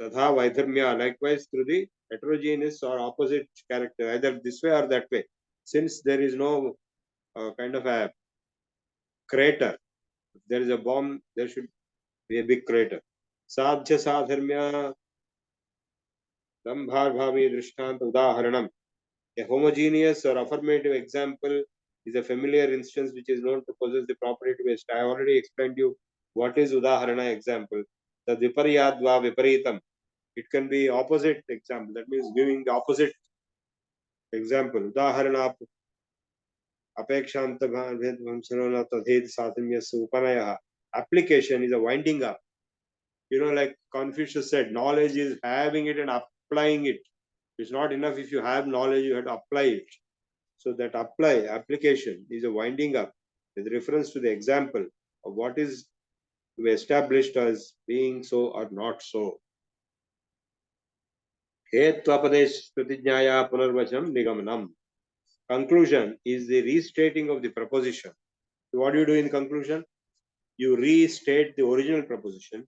tadha vaidharmya. Likewise through the heterogeneous or opposite character, either this way or that way. Since there is no kind of a crater If there is a bomb, there should be a big crater. Sadhya sadharmya dambharbhavi drishtanta udaharanam. A homogeneous or affirmative example is a familiar instance which is known to possess the property to be established. I already explained to you what is udaharana example. The viparyadva viparitam. It can be opposite example. That means giving the opposite example. Udaharana apekshanta upanaya. Application is a winding up. Like Confucius said, knowledge is having it and applying it. It's not enough if you have knowledge, you have to apply it. So that application is a winding up with reference to the example of what is to be established as being so or not so. Hetvapadesh pratijnaya punarvachanam nigamanam. Conclusion is the restating of the proposition. So what do you do in conclusion? You restate the original proposition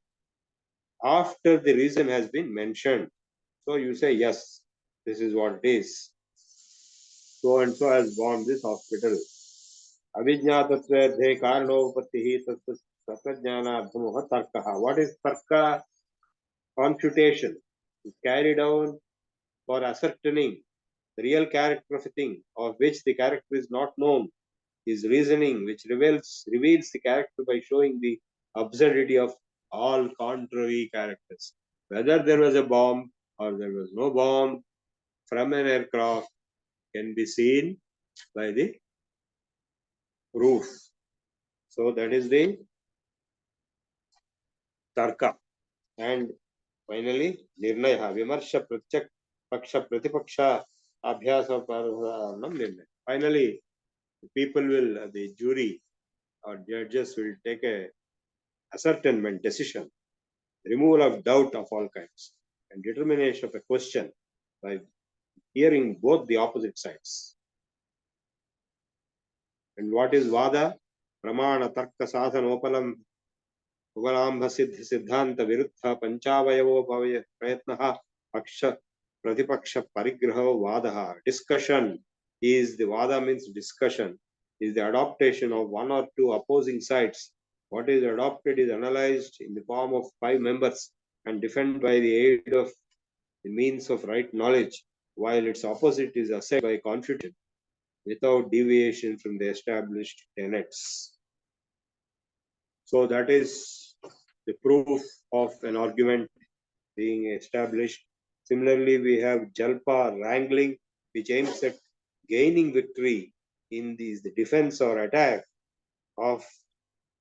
after the reason has been mentioned. So you say, yes, this is what it is. So and so has born this hospital. Avijñātatve karanopattihi tattva tarkaha. What is tarka? Confutation. Is carried out for ascertaining the real character of a thing, of which the character is not known. Is reasoning, which reveals the character by showing the absurdity of all contrary characters. Whether there was a bomb or there was no bomb from an aircraft can be seen by the proof. So that is the tarka. And finally, nirnaya, vimarsha pratyak paksha pratipaksha abhyasa paranam nirnaya. Finally, people will, the jury or judges will take a ascertainment decision, removal of doubt of all kinds, and determination of a question by hearing both the opposite sides. And what is Vada? Pramana Tarka Sadhanopalam Ugalambha Siddhanta Viruddha Panchavayo Bhavaya Prayatnaha Paksha Pratipaksha Parigraha Vadaha. Discussion is the Vada means discussion, is the adaptation of one or two opposing sides. What is adopted is analyzed in the form of 5 members and defended by the aid of the means of right knowledge, while its opposite is assessed by confutation without deviation from the established tenets. So that is the proof of an argument being established. Similarly, we have Jalpa wrangling, which aims at gaining victory in the defense or attack of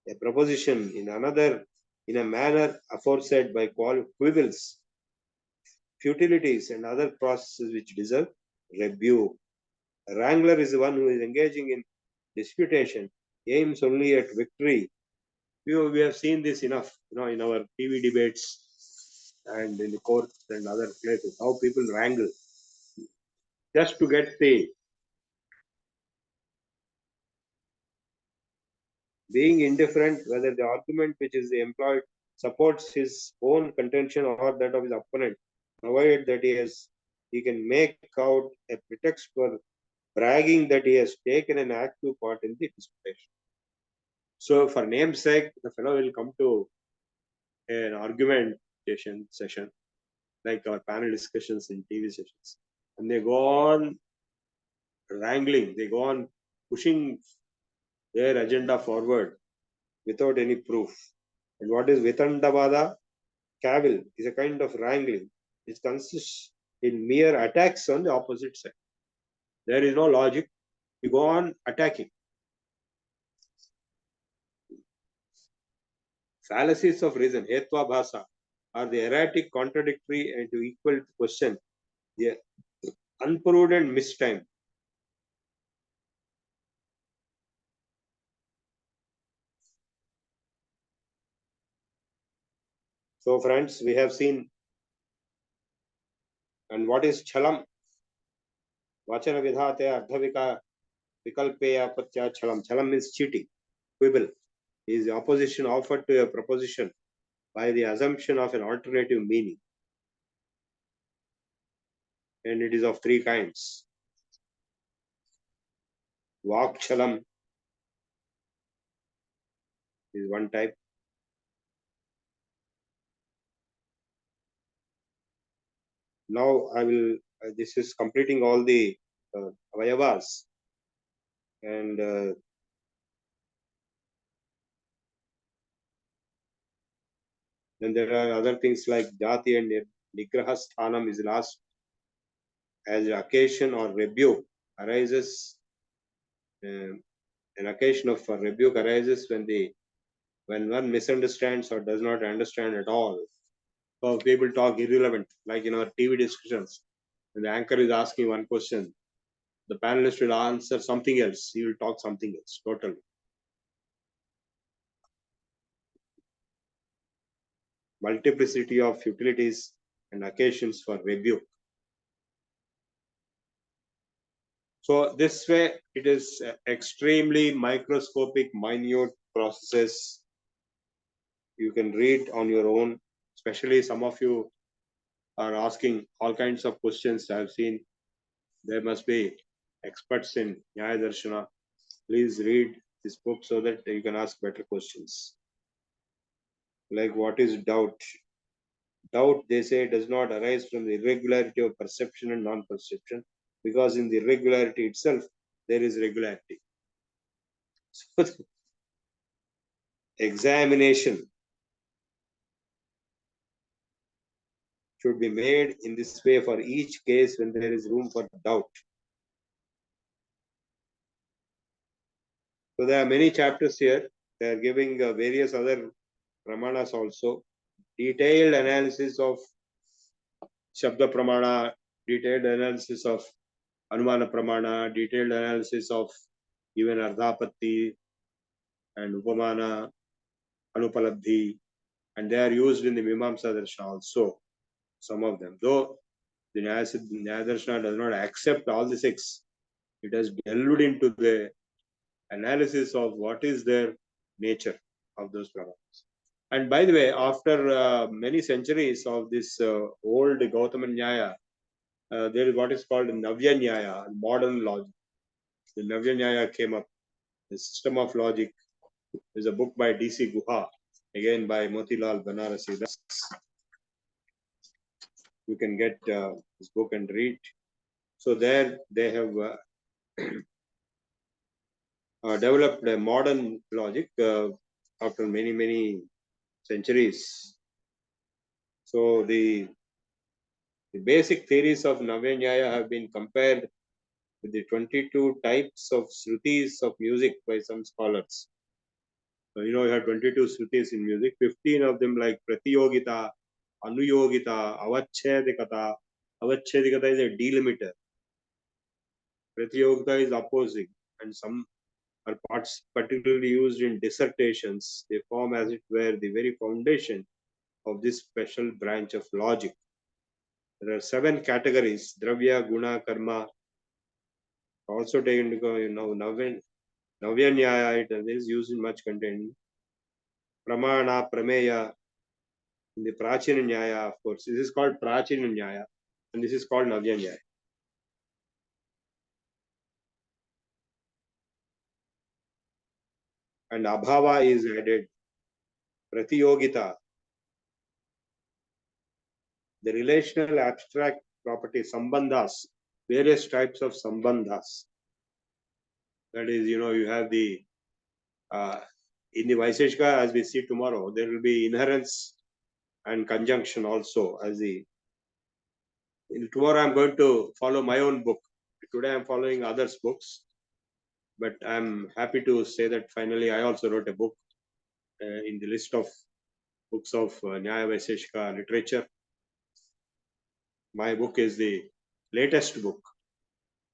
a proposition in a manner aforesaid by quibbles, futilities, and other processes which deserve rebuke. A wrangler is the one who is engaging in disputation, aims only at victory. We have seen this enough, in our TV debates and in the courts and other places, how people wrangle just to get the being indifferent whether the argument which is employed supports his own contention or that of his opponent, provided that he can make out a pretext for bragging that he has taken an active part in the disputation. So for namesake, the fellow will come to an argumentation session, like our panel discussions in TV sessions, and they go on wrangling, they go on pushing their agenda forward without any proof. And what is Vitandavada? Cavil is a kind of wrangling which consists in mere attacks on the opposite side. There is no logic. You go on attacking. Fallacies of reason, hetva bhasa, are the erratic, contradictory, and to equal question, the unprudent mistime. So, friends, we have seen. And what is chalam? Vachana vidhate ardhavika vikalpeya patya chalam. Chalam means cheating, quibble. Is the opposition offered to a proposition by the assumption of an alternative meaning. And it is of 3 kinds. Vakchalam, is one type. Now I will, this is completing all the Avayavas. And then there are other things like Jati and Nigraha Sthanam is last, as occasion or rebuke arises. An occasion of rebuke arises when one misunderstands or does not understand at all. So people talk irrelevant, like in our TV discussions. When the anchor is asking one question, the panelist will answer something else. He will talk something else totally. Multiplicity of utilities and occasions for rebuke. So this way, it is extremely microscopic, minute processes. You can read on your own. Especially some of you are asking all kinds of questions. I've seen there must be experts in Nyaya Darshana. Please read this book so that you can ask better questions. Like, what is doubt? Doubt, they say, does not arise from the irregularity of perception and non-perception, because in the irregularity itself, there is regularity. So, examination should be made in this way for each case when there is room for doubt. So there are many chapters here. They are giving various other pramanas also. Detailed analysis of Shabda Pramana, detailed analysis of Anumana Pramana, detailed analysis of even Ardhapatti and Upamana, Anupalabdhi, and they are used in the Mimamsa Darshana also, some of them. Though the Nyaya Darshana does not accept all the six, it has delved into the analysis of what is their nature of those Pramanas. And by the way, after many centuries of this old Gautama Nyaya, there is what is called Navya Nyaya, modern logic. The Navya Nyaya came up. The System of Logic is a book by D.C. Guha, again by Motilal Banarasi. You can get this book and read. So there they have developed a modern logic after many centuries. So the basic theories of Navya Nyaya have been compared with the 22 types of Shrutis of music by some scholars. So, you have 22 Shrutis in music, 15 of them like Pratiyogita, Anuyogita, Avachedikata. Avachedikata is a delimiter. Pratiyogita is opposing, and some are parts particularly used in dissertations. They form, as it were, the very foundation of this special branch of logic. There are 7 categories: Dravya, Guna, Karma. Also taken to go, Navya Nyaya, it is used in much content. Pramana, Prameya, in the Prachina Nyaya, of course. This is called Prachina Nyaya, and this is called Navya Nyaya. And Abhava is added. Pratiyogita, the relational abstract property, Sambandhas, various types of Sambandhas. That is, you have the, in the Vaiseshika, as we see tomorrow, there will be inherence and conjunction also. Tomorrow I'm going to follow my own book. Today I'm following others' books. But I'm happy to say that finally I also wrote a book in the list of books of Nyaya Vaiseshika literature. My book is the latest book,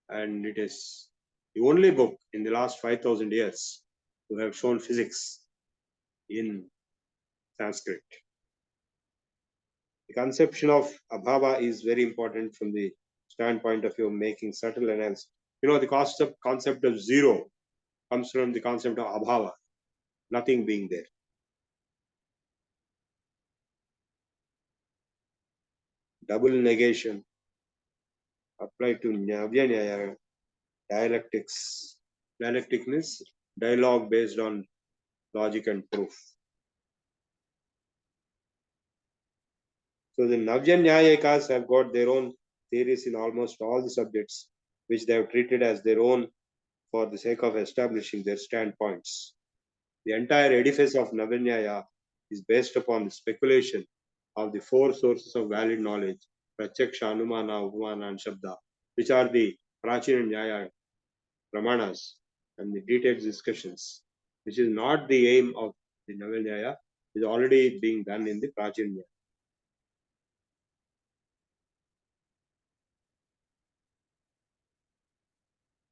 and it is the only book in the last 5,000 years to have shown physics in Sanskrit. The conception of Abhava is very important from the standpoint of you making subtle analysis. The concept of zero comes from the concept of Abhava, nothing being there. Double negation applied to Navya Nyaya, dialectics. Dialectic means dialogue based on logic and proof. So the Navya Nyayikas have got their own theories in almost all the subjects, which they have treated as their own for the sake of establishing their standpoints. The entire edifice of Navya Nyaya is based upon the speculation of the four sources of valid knowledge, Pratyaksha, Anumana, Upamana, and Shabda, which are the Prachina Nyaya Pramanas and the detailed discussions, which is not the aim of the Navya Nyaya, is already being done in the Prachina Nyaya.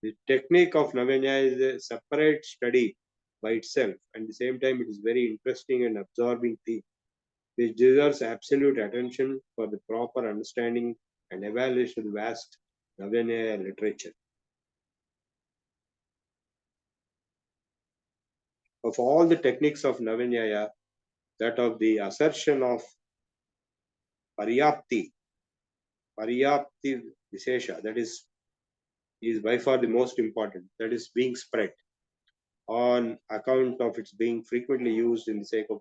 The technique of Navya Nyaya is a separate study by itself, and at the same time, it is very interesting and absorbing theme, which deserves absolute attention for the proper understanding and evaluation of the vast Navya Nyaya literature. Of all the techniques of Navya Nyaya, that of the assertion of Paryapti Vishesha, that is by far the most important, that is being spread on account of its being frequently used in the sake of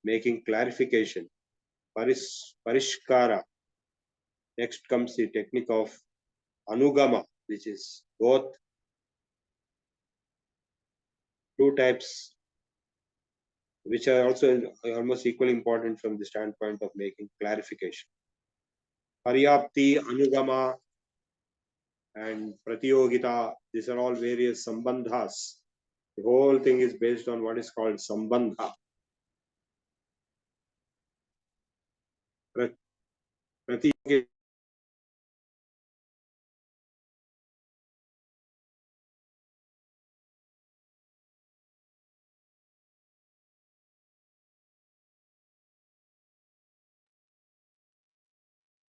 making clarification. Parishkara. Next comes the technique of Anugama, which is both two types, which are also almost equally important from the standpoint of making clarification. Paryapti, Anugama, and Pratyogita, these are all various sambandhas. The whole thing is based on what is called sambandha. Pratyogita.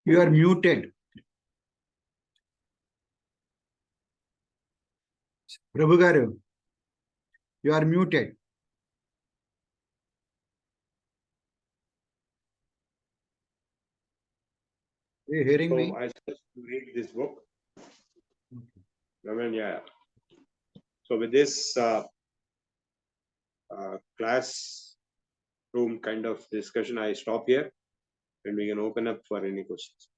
You are muted. Prabhu Garu, you are muted. Are you hearing me? So I suggest to read this book, Navya Nyaya. So with this classroom kind of discussion, I stop here and we can open up for any questions.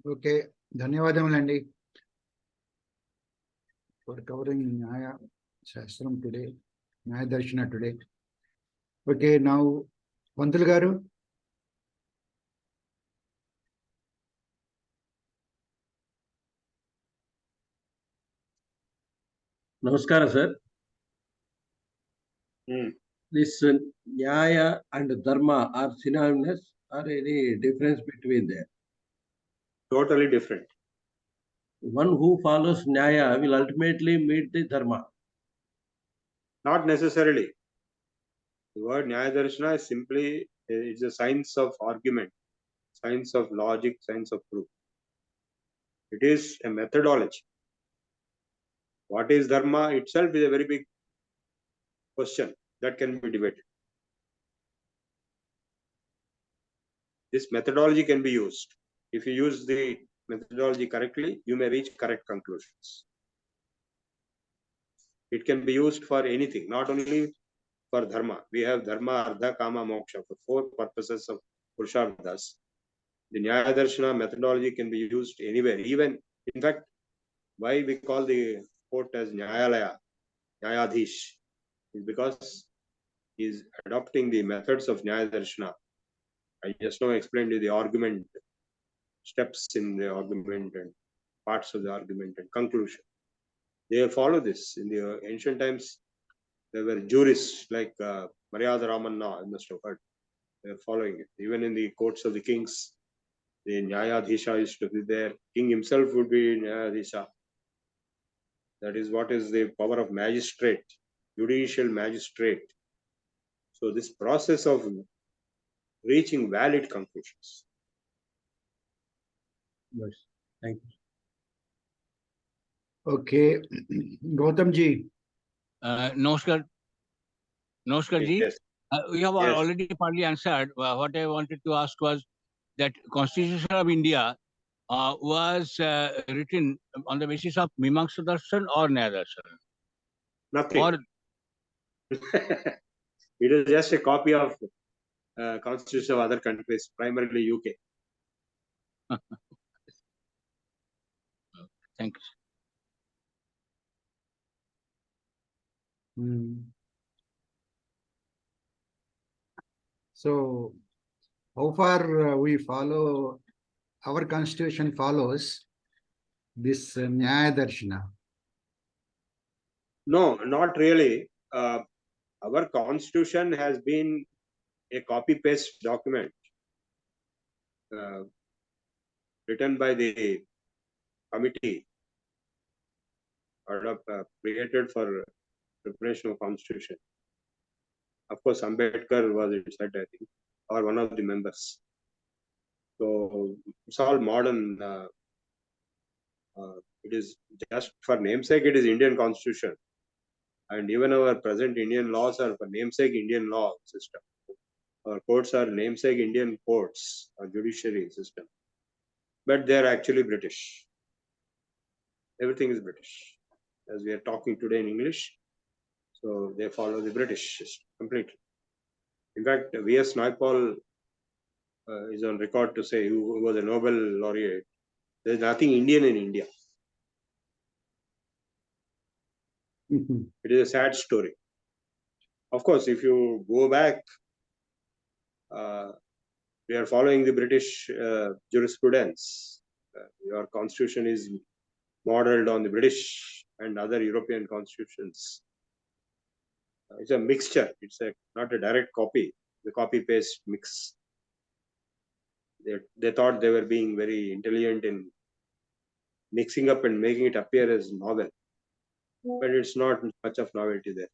Okay, ధన్యవాదములండి for covering Nyaya Shastram today, Nyaya Darshana today. Okay, now Pantul Garu. Namaskara, sir. This Nyaya and Dharma are synonymous, or any difference between them? Totally different. One who follows Nyaya will ultimately meet the Dharma. Not necessarily. The word Nyaya Darshana is simply, it's a science of argument, science of logic, science of proof. It is a methodology. What is Dharma itself is a very big question that can be debated. This methodology can be used. If you use the methodology correctly, you may reach correct conclusions. It can be used for anything, not only for Dharma. We have Dharma, Artha, Kama, Moksha, for four purposes of Purusharthas. The Nyaya Darshana methodology can be used anywhere. Even, in fact, why we call the court as Nyayalaya, Nyayadhish, is because he is adopting the methods of Nyaya Darshana. I just now explained the argument, steps in the argument and parts of the argument and conclusion. They follow this. In the ancient times, there were jurists like Maryada Ramanna, I must have heard. They are following it. Even in the courts of the kings, the Nyayadhisha used to be there. King himself would be Nyayadhisha. That is what is the power of magistrate, judicial magistrate. So this process of reaching valid conclusions. Yes. Thank you. Okay, Gautam ji. Namaskar. Namaskar ji. Yes. You have Yes. already partly answered. What I wanted to ask was that Constitution of India was written on the basis of Mimamsa Darshan or Nyaya Darshan? Nothing. Or It is just a copy of constitution of other countries, primarily UK. thank you. So, how far we follow, our constitution follows this Nyaya Darshana. No, not really. Our constitution has been a copy-paste document written by the committee created for preparation of constitution. Of course, Ambedkar was inside, I think, or one of the members. So it's all modern. It is just for namesake. It is Indian constitution, and even our present Indian laws are for namesake Indian law system. Our courts are namesake Indian courts or judiciary system, but they are actually British. Everything is British. As we are talking today in English, so they follow the British system completely. In fact, V.S. Naipaul is on record to say, who was a Nobel laureate, there is nothing Indian in India. It is a sad story. Of course, if you go back, we are following the British jurisprudence. Your constitution is modeled on the British and other European constitutions. It's a mixture. It's not a direct copy. The copy-paste mix. They thought they were being very intelligent in mixing up and making it appear as novel. But it's not much of novelty there.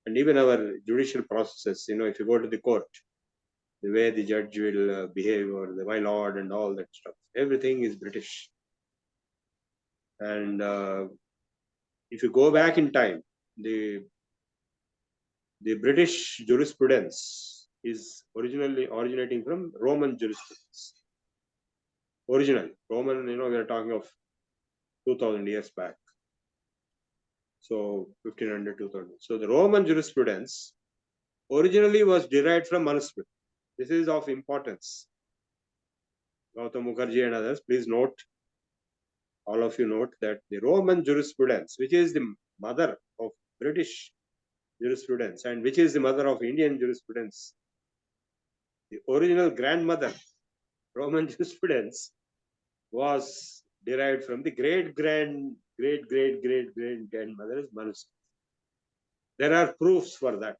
And even our judicial processes, if you go to the court, the way the judge will behave, or the my lord and all that stuff, everything is British. And if you go back in time, the British jurisprudence is originally originating from Roman jurisprudence. Originally, Roman, we are talking of 2000 years back. So 1500, 2000. So the Roman jurisprudence originally was derived from Manusmriti. This is of importance. Gautam Mukherjee and others, please note, all of you note that the Roman jurisprudence, which is the mother of British jurisprudence and which is the mother of Indian jurisprudence, the original grandmother, Roman jurisprudence, was derived from the great grandmother's Manusmriti. There are proofs for that.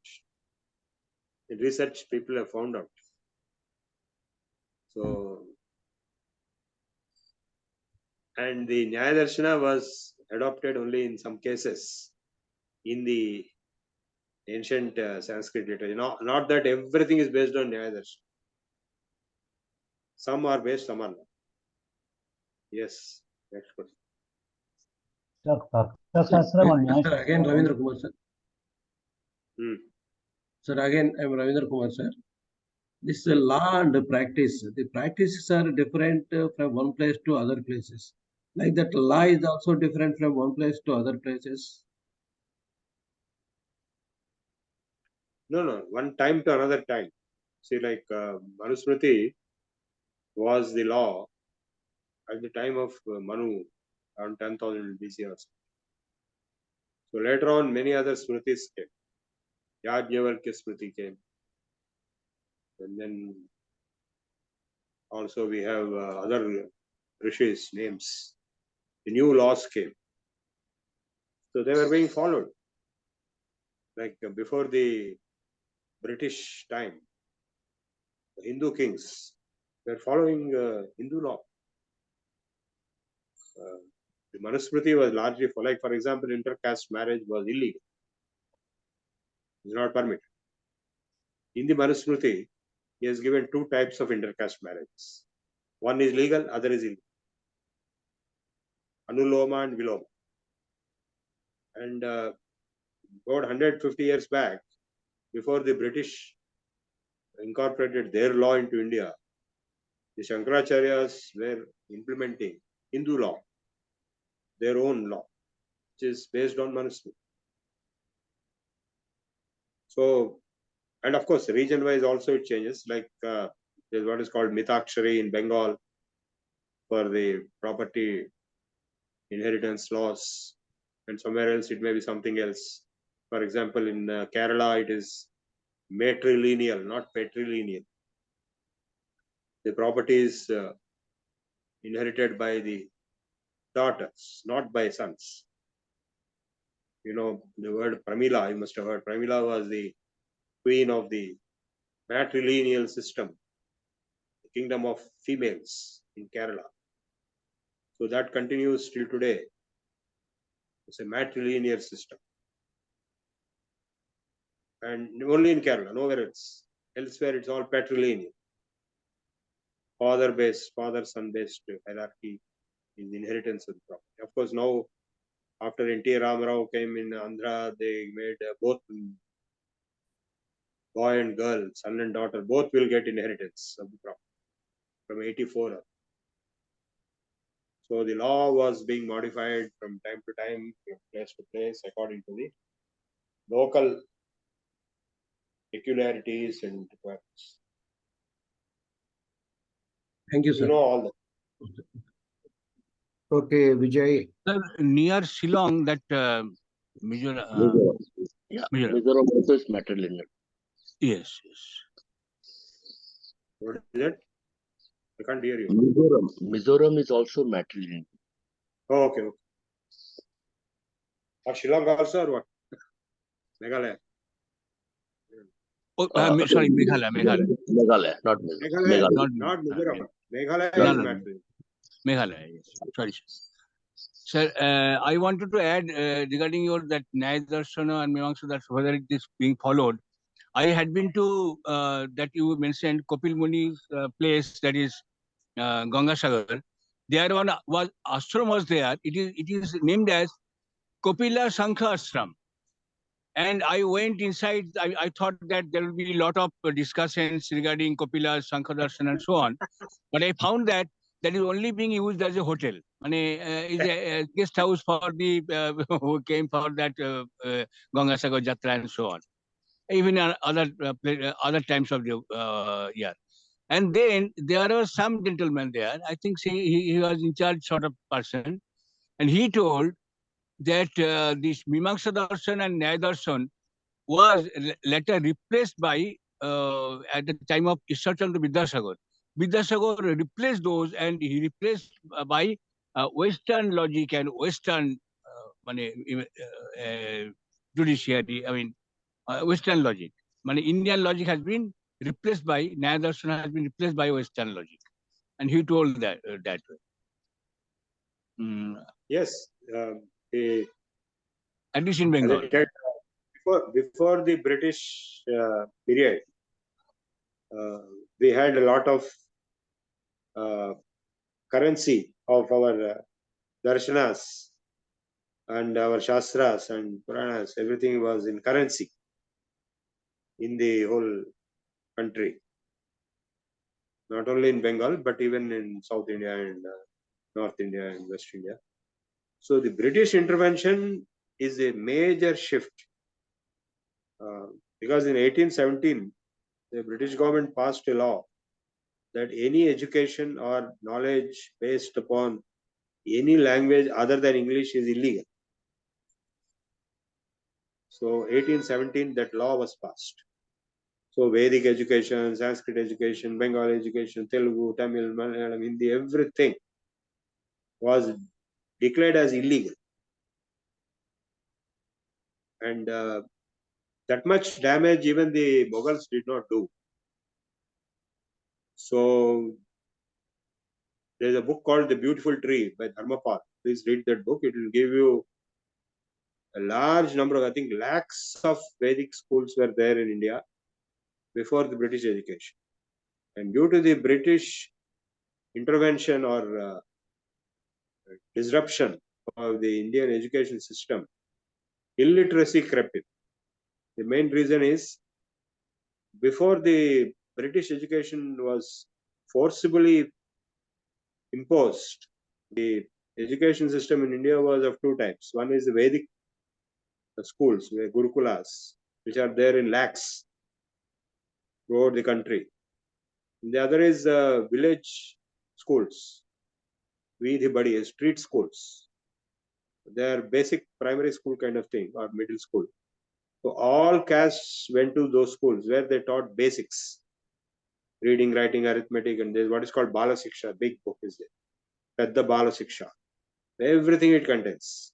In research, people have found out. So, and the Nyaya Darshana was adopted only in some cases in the ancient Sanskrit literature. Not that everything is based on Nyaya Darshana. Some are based, some are not. Yes, next question. Sir, again Ravindra Kumar sir. Sir, again I am Ravindra Kumar sir. This law and practice, the practices are different from one place to other places. Like that, law is also different from one place to other places. No, one time to another time. See, like Manusmriti was the law at the time of Manu, around 10,000 BC or so. So later on, many other Smritis came. Yajnavalkya Smriti came. And then also we have other rishis' names. The new laws came. So they were being followed. Like before the British time, the Hindu kings were following Hindu law. The Manusmriti was largely for, like, for example, intercaste marriage was illegal. It's not permitted. In the Manusmriti, he has given two types of intercaste marriages. One is legal, other is illegal. Anuloma and Viloma. And about 150 years back, before the British incorporated their law into India, the Shankaracharyas were implementing Hindu law, their own law, which is based on Manusmriti. So, and of course, region-wise also it changes. Like there's what is called Mitakshari in Bengal for the property inheritance laws, and somewhere else it may be something else. For example, in Kerala, it is matrilineal, not patrilineal. The property is inherited by the daughters, not by sons. You know, the word Pramila, you must have heard. Pramila was the queen of the matrilineal system, the kingdom of females in Kerala. So that continues till today. It's a matrilineal system. And only in Kerala, nowhere else. Elsewhere, it's all patrilineal. Father-based, father-son based hierarchy in the inheritance of the property. Of course, now after N.T. Ramarao came in Andhra, they made both boy and girl, son and daughter, both will get inheritance of the property from 84. So the law was being modified from time to time, from place to place, according to the local peculiarities and requirements. Thank you, You sir. know all that. Okay, Vijay. Sir, near Shillong, that Mizoram. Mizoram. Yeah, Mizoram. Mizoram also is matrilineal. Yes, yes. What is it? I can't hear you. Mizoram is also matrilineal. Oh, okay, okay. Or Shillong also or what? Meghalaya. Oh, sorry, Meghalaya, Meghalaya, not Mizoram. Meghalaya, Meghalaya. not Mizoram. Meghalaya No, is no, matrilineal. Meghalaya, yes. Sorry, sir. Sir, I wanted to add regarding your that Nyaya Darshana and Mimamsa Darshana, whether it is being followed. I had been to that you mentioned Kopil Muni's place, that is Gangasagar. There was ashram was there. It is named as Kopila Sankha Ashram. And I went inside. I thought that there will be a lot of discussions regarding Kopila Sankha Darshan and so on. But I found that that is only being used as a hotel. Is a guest house for the who came for that Gangasagar Jatra and so on. Even other times of the year. And then there was some gentleman there. I think he was in charge sort of person, and he told that this Mimamsa Darshan and Nyaya Darshan was later replaced by at the time of Ishwarchandra Vidyasagar. Vidyasagar replaced those, and he replaced by Western logic and Western judiciary. I mean, Western logic. Indian logic has been replaced by Nyaya Darshan has been replaced by Western logic, and he told that way. Yes. At least in Bengal. Before the British period, we had a lot of currency of our darshanas and our shastras and puranas. Everything was in currency in the whole country, not only in Bengal but even in South India and North India and West India. So the British intervention is a major shift because in 1817 the British government passed a law that any education or knowledge based upon any language other than English is illegal. So 1817 that law was passed. So Vedic education, Sanskrit education, Bengali education, Telugu, Tamil, Malayalam, Hindi, everything was declared as illegal. And that much damage even the Mughals did not do. So there's a book called The Beautiful Tree by Dharmapal. Please read that book. It will give you a large number of, I think, lakhs of Vedic schools were there in India before the British education. And due to the British intervention or disruption of the Indian education system, illiteracy crept in. The main reason is before the British education was forcibly imposed, the education system in India was of two types. One is the Vedic schools, Gurukulas, which are there in lakhs throughout the country. The other is village schools, Vidhi Badi, street schools. They are basic primary school kind of thing or middle school. So all castes went to those schools where they taught basics, reading, writing, arithmetic, and there's what is called Bala Siksha, big book is there. Pedda Bala Siksha. Everything it contains,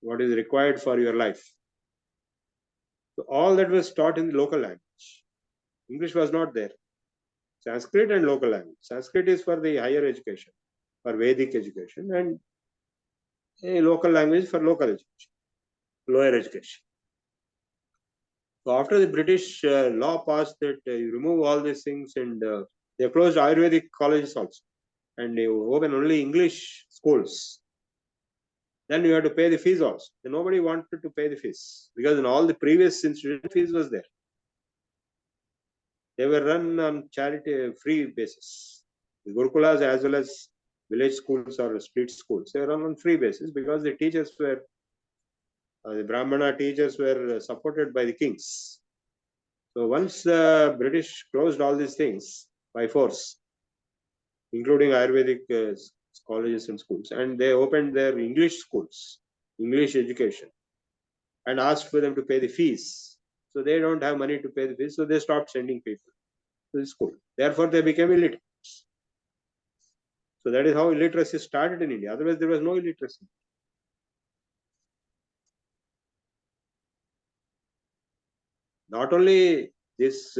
what is required for your life. So all that was taught in the local language. English was not there. Sanskrit and local language. Sanskrit is for the higher education, for Vedic education, and a local language for local education, lower education. So after the British law passed that you remove all these things, and they closed Ayurvedic colleges also, and they open only English schools. Then you have to pay the fees also. Then nobody wanted to pay the fees because in all the previous institutions, fees was there. They were run on charity free basis. The Gurukulas as well as village schools or street schools, they were run on free basis because the teachers were, the Brahmana teachers were supported by the kings. So once the British closed all these things by force, including Ayurvedic colleges and schools, and they opened their English schools, English education, and asked for them to pay the fees. So they don't have money to pay the fees, so they stopped sending people to the school. Therefore, they became illiterate. So that is how illiteracy started in India. Otherwise, there was no illiteracy. Not only this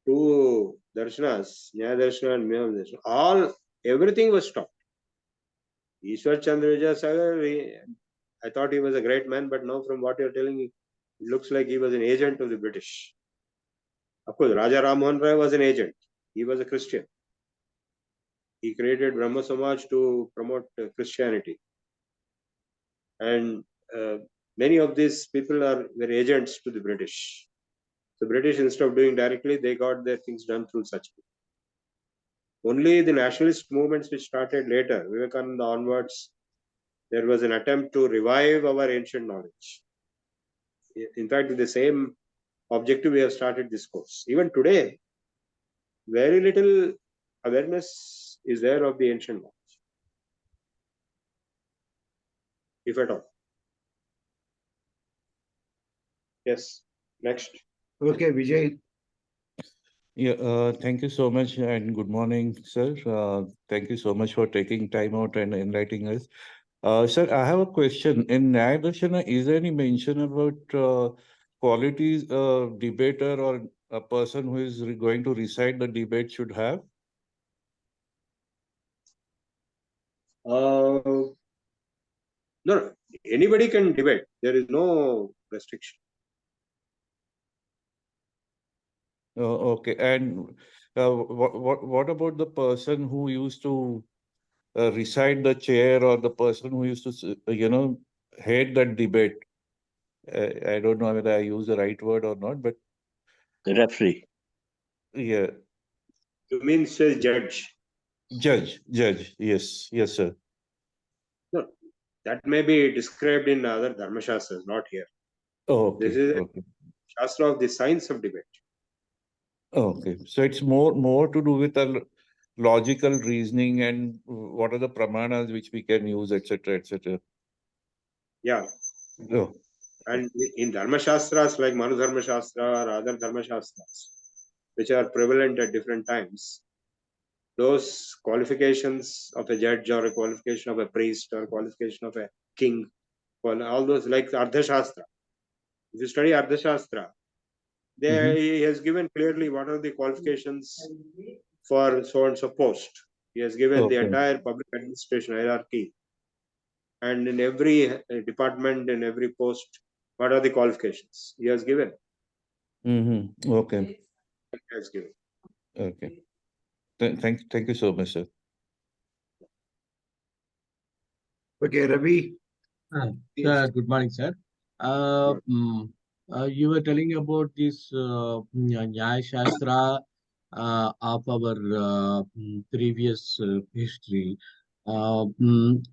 two darshanas, Nyaya Darshana and Vyayava Darshana, everything was stopped. Ishwar Chandra Vijayasagar, I thought he was a great man, but now from what you're telling me, it looks like he was an agent of the British. Of course, Raja Ram Mohan Rai was an agent. He was a Christian. He created Brahma Samaj to promote Christianity. And many of these people were agents to the British. The British, instead of doing directly, they got their things done through such people. Only the nationalist movements which started later, Vivekananda onwards, there was an attempt to revive our ancient knowledge. In fact, with the same objective, we have started this course. Even today, very little awareness is there of the ancient knowledge, if at all. Yes, next. Okay, Vijay. Yeah, thank you so much and good morning, sir. Thank you so much for taking time out and enlightening us. Sir, I have a question. In Nyaya Darshana, is there any mention about qualities a debater or a person who is going to recite the debate should have? No, anybody can debate. There is no restriction. Okay. And what about the person who used to recite the chair or the person who used to, head that debate? I don't know whether I use the right word or not, but The referee. yeah, You mean say judge? judge. Yes, sir. No, that may be described in other Dharma Shastras, not here. Oh, This okay, is a okay, Shastra of the science of debate. okay. So it's more to do with a logical reasoning and what are the pramanas which we can use, etc., etc. Yeah. Oh, And in Dharma Shastras like Manu Dharma Shastra or other Dharma Shastras, which are prevalent at different times, those qualifications of a judge or a qualification of a priest or a qualification of a king, all those like Ardha Shastra. If you study Ardha Shastra, there he has given clearly what are the qualifications for so and so post. He has given the okay. entire public administration hierarchy, and in every department, in every post, what are the qualifications he has given. Okay, He has given. okay. Thank you so much, sir. Okay, Ravi. Sir, good morning, sir. You were telling about this Nyaya Shastra of our previous history.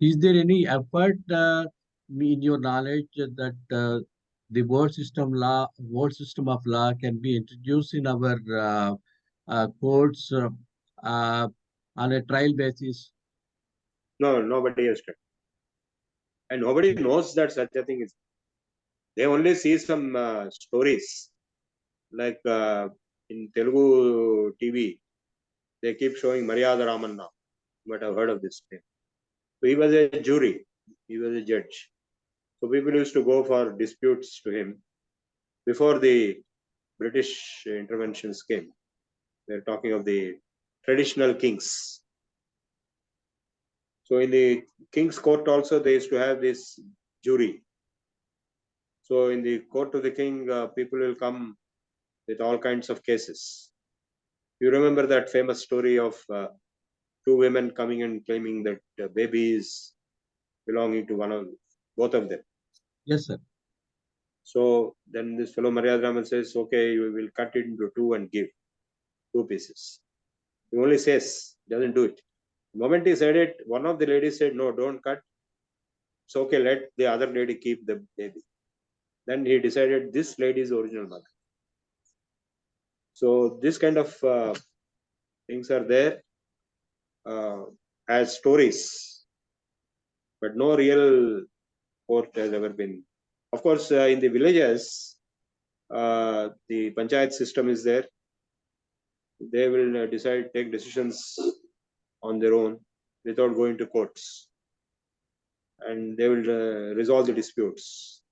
Is there any effort in your knowledge that the board system of law can be introduced in our courts on a trial basis? No, nobody has tried. And nobody knows that such a thing is. They only see some stories. Like in Telugu TV, they keep showing Maryada Raman now. You might have heard of this name. So he was a jury. He was a judge. So people used to go for disputes to him before the British interventions came. They're talking of the traditional kings. So in the king's court also, they used to have this jury. So in the court of the king, people will come with all kinds of cases. You remember that famous story of two women coming and claiming that the baby is belonging to both of them. Yes, sir. So then this fellow Maryada Raman says, okay, you will cut it into two and give 2 pieces. He only says, doesn't do it. The moment he said it, one of the ladies said, no, don't cut. It's okay, let the other lady keep the baby. Then he decided this lady's original mother. So this kind of things are there as stories, but no real court has ever been. Of course, in the villages, the panchayat system is there. They will take decisions on their own without going to courts, and they will resolve the disputes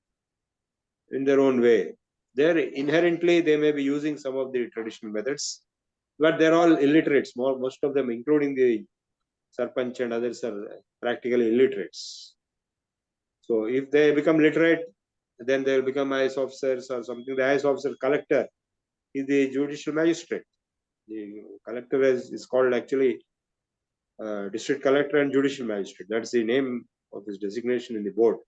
in their own way. There inherently they may be using some of the traditional methods, but they're all illiterates. Most of them, including the sarpanch and others, are practically illiterates. So if they become literate, then they'll become IAS officers or something. The IAS officer collector is the judicial magistrate. The collector is called actually district collector and judicial magistrate. That's the name of his designation in the board.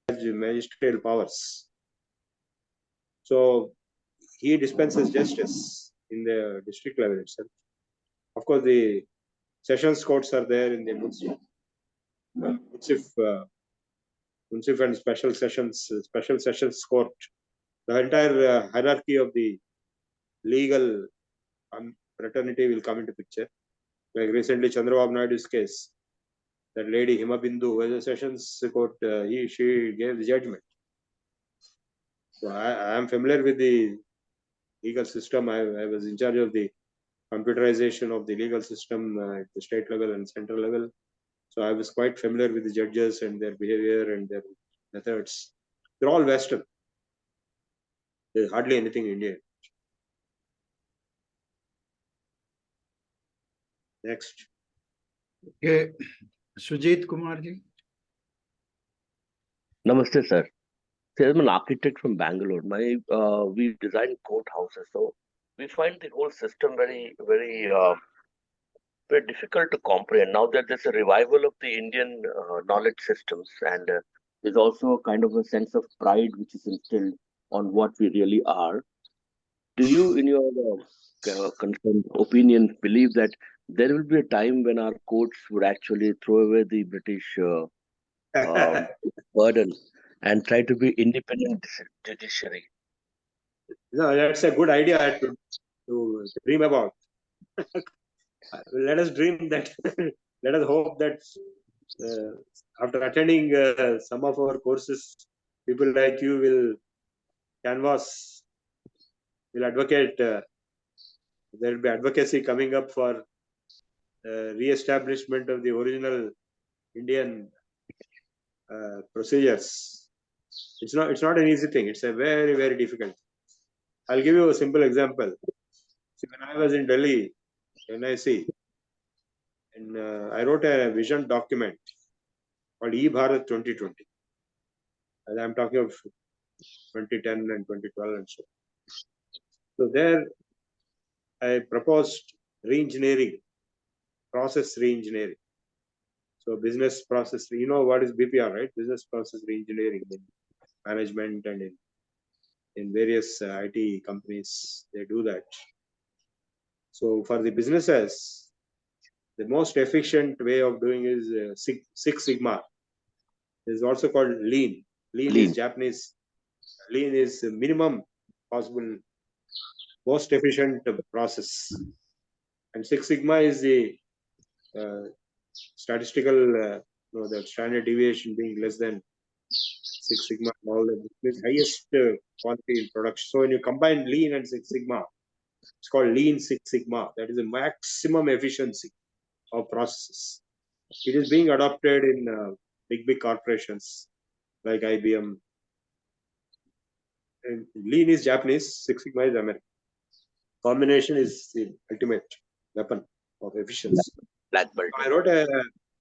He has magisterial powers. So he dispenses justice in the district level itself. Of course, the sessions courts are there in the Munsif and special sessions court. The entire hierarchy of the legal fraternity will come into picture. Like recently, Chandrababu Naidu's case, that lady Hima Bindu was a sessions court. She gave the judgment. So I am familiar with the legal system. I was in charge of the computerization of the legal system at the state level and central level. So I was quite familiar with the judges and their behavior and their methods. They're all Western. There's hardly anything Indian. Next. Okay, Sujit Kumar ji. Namaste, sir. See, I'm an architect from Bangalore. We design courthouses, so we find the whole system very difficult to comprehend. Now that there's a revival of the Indian knowledge systems, and there's also kind of a sense of pride which is instilled on what we really are. Do you, in your concerned opinion, believe that there will be a time when our courts would actually throw away the British burden and try to be independent judiciary? No, that's a good idea to dream about. Let us dream that. Let us hope that after attending some of our courses, people like you will canvass, will advocate. There will be advocacy coming up for re-establishment of the original Indian procedures. It's not an easy thing. It's a very, very difficult. I'll give you a simple example. See, when I was in Delhi, NIC, and I wrote a vision document called E-Bharat 2020. And I'm talking of 2010 and 2012 and so. So there, I proposed re-engineering, process re-engineering. So business process, you know what is BPR, right? Business process re-engineering in management and in various IT companies, they do that. So for the businesses, the most efficient way of doing is Six Sigma. It is also called Lean. Lean is Japanese Lean is the minimum possible, most efficient process. And Six Sigma is the statistical, the standard deviation being less than 6 Sigma and all that. This highest quality in production. So when you combine Lean and 6 Sigma, it's called Lean 6 Sigma. That is the maximum efficiency of processes. It is being adopted in big corporations like IBM. And Lean is Japanese, 6 Sigma is American. Combination is the ultimate weapon of efficiency. Black belt. I wrote a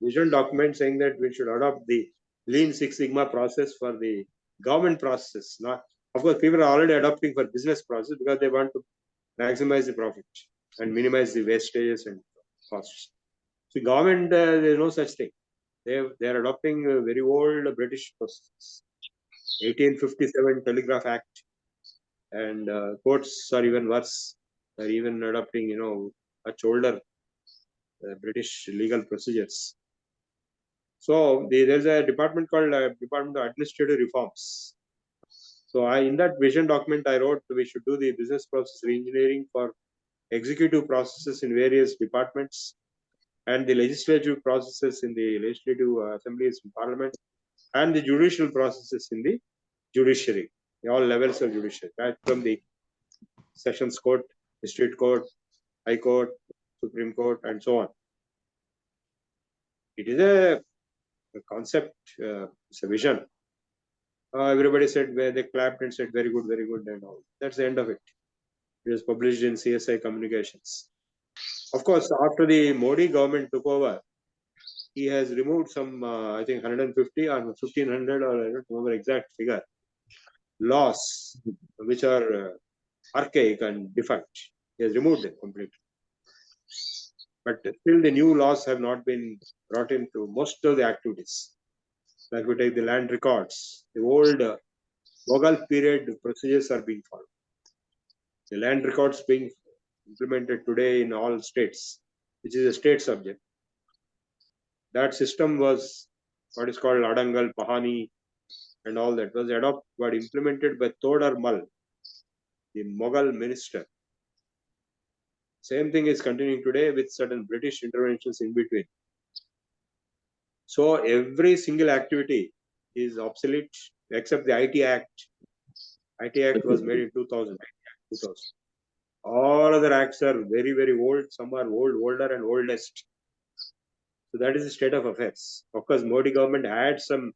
vision document saying that we should adopt the Lean Six Sigma process for the government process. Not, of course, people are already adopting for business process because they want to maximize the profit and minimize the wastages and costs. So government, there is no such thing. They are adopting a very old British process, 1857 Telegraph Act, and courts are even worse. They are even adopting, much older British legal procedures. So there's a department called Department of Administrative Reforms. So in that vision document, I wrote we should do the business process reengineering for executive processes in various departments and the legislative processes in the legislative assemblies in parliament and the judicial processes in the judiciary, all levels of judiciary, right from the sessions court, district court, high court, Supreme Court, and so on. It is a concept, it's a vision. Everybody said, where they clapped and said, very good, and all. That's the end of it. It was published in CSI Communications. Of course, after the Modi government took over, he has removed some, I think 150 or 1500, or I don't remember exact figure, laws which are archaic and defunct. He has removed them completely. But still the new laws have not been brought into most of the activities. Like we take the land records, the old Mughal period procedures are being followed. The land records being implemented today in all states, which is a state subject. That system was what is called Adangal, Pahani, and all that was adopted, but implemented by Todar Mal, the Mughal minister. Same thing is continuing today with certain British interventions in between. So every single activity is obsolete except the IT Act. IT Act was made in 2000. All other acts are very, very old. Some are old, older, and oldest. So that is the state of affairs. Of course, Modi government had some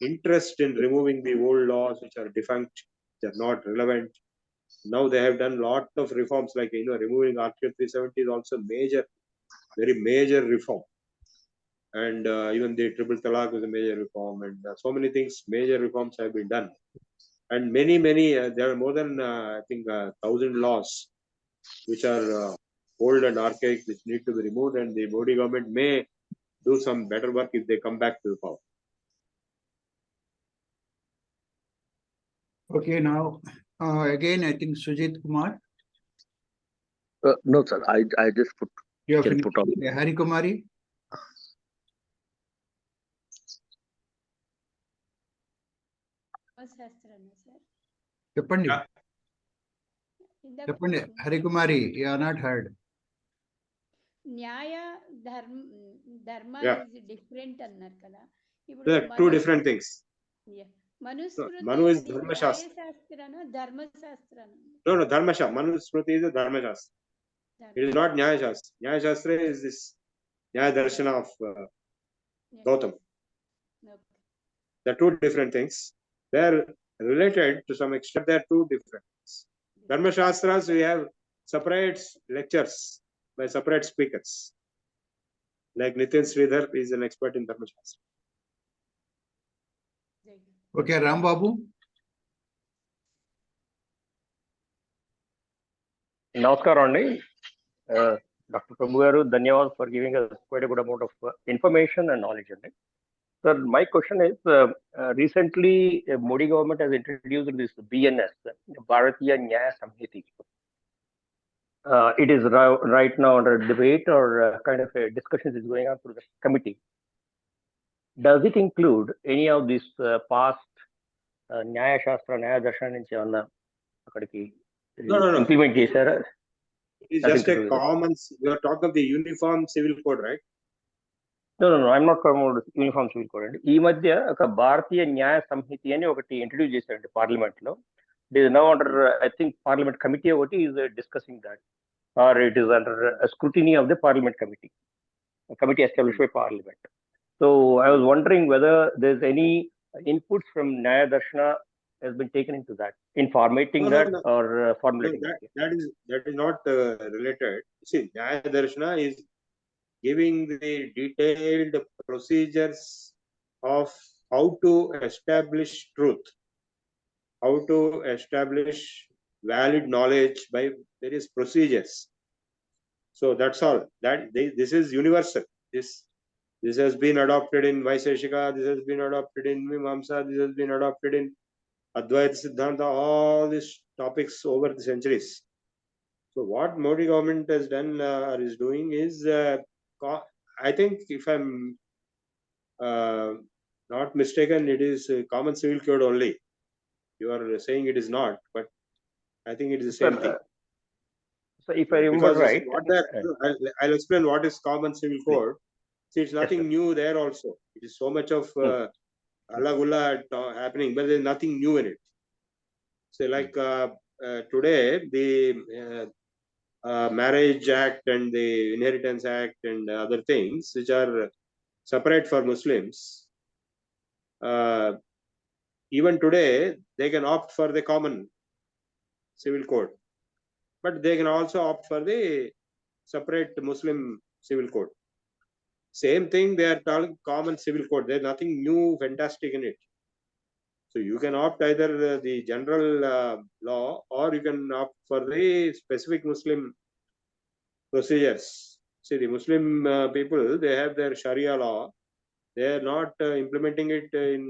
interest in removing the old laws which are defunct, which are not relevant. Now they have done a lot of reforms, like removing Article 370 is also major, very major reform. And even the triple talaq was a major reform, and so many things, major reforms have been done. And many, there are more than I think 1,000 laws which are old and archaic, which need to be removed, and the Modi government may do some better work if they come back to the power. Okay, now again, I think Sujit Kumar. No, sir. I just put. You have can finished. put on. Okay, Hari Kumari. చెప్పండి చెప్పండి Harikumari you are not heard న్యాయ ధర్మ Yeah. is different అన్నారు కదా ఇప్పుడు There are two different things. Manusmriti Manu is అది Dharma Shastra. న్యాయశాస్త్రనా ధర్మశాస్త్రనా No, Dharma Shastra. Manu Smriti is a Dharma Shastra. It is not Nyaya Shastra. Nyaya Shastra is this Nyaya Darshana of Gautam. Okay. They are two different things. They are related to some extent. They are two different things. Dharma Shastras, we have separate lectures by separate speakers. Like Nitin Sridhar is an expert in Dharma Shastra. Okay Rambabu నమస్కారం అండి doctor Prabhu garu ధన్యవాదాలు for giving quite good amount of information and knowledge అండి sir my question is recently Modi government has introduced this BNS Bharatiya Nyaya Sanhita it is right now under debate or kind of a discussion is going on through the committee. Does it include any of these past న్యాయ శాస్త్ర న్యాయ దర్శనం నుంచి ఏమన్నా అక్కడికి No, no, no. Implement చేశారా? It's Nothing just to do a with it. common. You are talking of the uniform civil code, right? No, I'm not talking about uniform civil code అండి. ఈ మధ్య ఒక భారతీయ న్యాయ సంహితి అని ఒకటి ఇంట్రడ్యూస్ చేశారండి parliament లో. It is now under, I think parliament committee ఒకటి is discussing that, or it is under scrutiny of the parliament committee established by parliament. So I was wondering whether there's any inputs from Nyaya Darshana has been taken into that, in formatting No, that no. or formulating That is not related. See, Nyaya Darshana is giving the detailed procedures of how to establish truth, how to establish valid knowledge by various procedures. So that's all. This is universal. This has been adopted in Vaiseshika, this has been adopted in Mimamsa, this has been adopted in Advaita Siddhanta, all these topics over the centuries. So what Modi government has done or is doing is, I think if I'm not mistaken, it is common civil code only. You are saying it is not, but I think it is the same thing. So if I remember Because right, I'll explain what is common civil code. See, it's nothing sir. new there also. It is so much of alagulla happening, but there's nothing new in it. So like today, the Marriage Act and the Inheritance Act and other things which are separate for Muslims, even today they can opt for the common civil code, but they can also opt for the separate Muslim civil code. Same thing, they are calling common civil code. There's nothing new, fantastic in it. So you can opt either the general law, or you can opt for the specific Muslim procedures. See, the Muslim people, they have their Sharia law. They are not implementing it in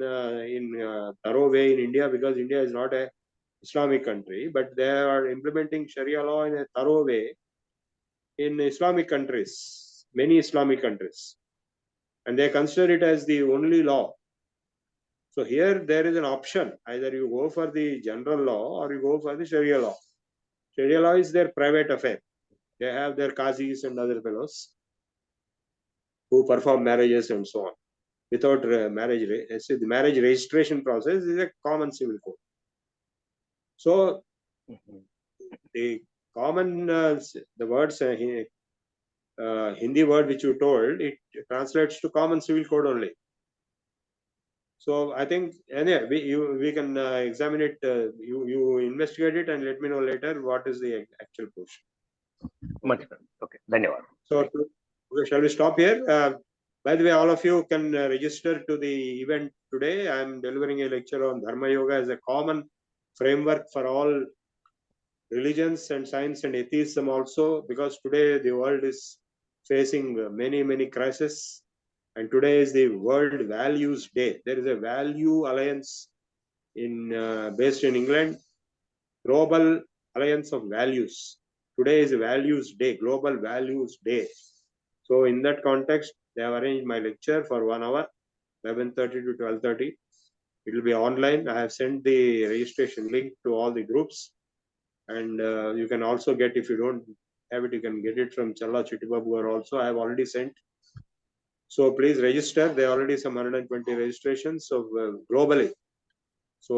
thorough way in India, because India is not a Islamic country, but they are implementing Sharia law in a thorough way in Islamic countries, many Islamic countries, and they consider it as the only law. So here there is an option. Either you go for the general law or you go for the Sharia law. Sharia law is their private affair. They have their qazis and other fellows who perform marriages and so on. Without marriage, the marriage registration process is a common civil code. So the common, the words, Hindi word which you told, it translates to common civil code only. So I think, anyway, we can examine it. You investigate it and let me know later what is the actual portion. Okay, dhanyawad. So shall we stop here? By the way, all of you can register to the event today. I am delivering a lecture on Dharma Yoga as a common framework for all religions and science and atheism also, because today the world is facing many crises. And today is the World Values Day. There is a value alliance based in England, Global Alliance of Values. Today is Values Day, Global Values Day. So in that context, they have arranged my lecture for 1 hour, 11:30 to 12:30. It will be online. I have sent the registration link to all the groups. And you can also get, if you don't have it, you can get it from Challa Chittibabu also. I have already sent. So please register. There are already some 120 registrations globally. So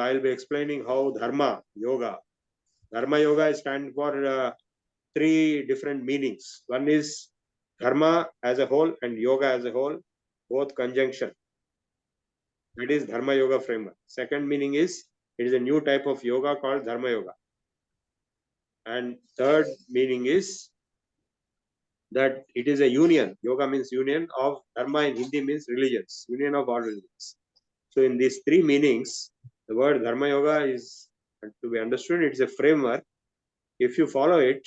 I'll be explaining how Dharma Yoga stands for 3 different meanings. One is Dharma as a whole and Yoga as a whole, both conjunction. That is Dharma Yoga framework. Second meaning is, it is a new type of yoga called Dharma Yoga. And third meaning is that it is a union. Yoga means union of Dharma, in Hindi means religions, union of all religions. So in these 3 meanings, the word Dharma Yoga is to be understood. It's a framework. If you follow it,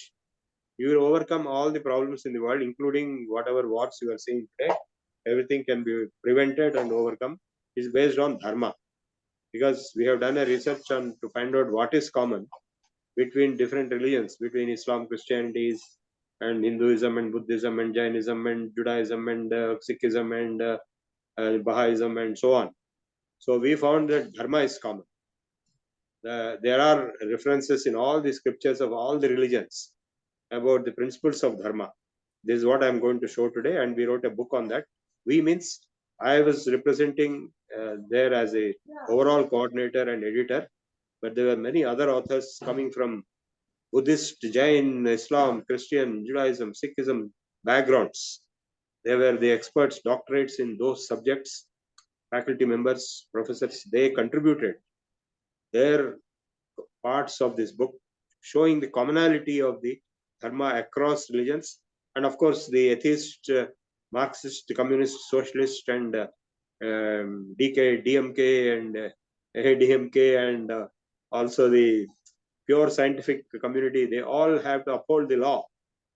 you will overcome all the problems in the world, including whatever wars you are seeing today. Everything can be prevented and overcome. It's based on Dharma, because we have done a research to find out what is common between different religions, between Islam, Christianity, and Hinduism and Buddhism and Jainism and Judaism and Sikhism and Bahaism and so on. So we found that dharma is common. There are references in all the scriptures of all the religions about the principles of dharma. This is what I am going to show today, and we wrote a book on that. We means I was representing there as a overall coordinator and editor, but there were many other authors coming from Buddhist, Jain, Islam, Christian, Judaism, Sikhism backgrounds. They were the experts, doctorates in those subjects, faculty members, professors. They contributed their parts of this book, showing the commonality of the dharma across religions, and of course the atheist, Marxist, communist, socialist, and DMK, and ADMK, and also the pure scientific community. They all have to uphold the law.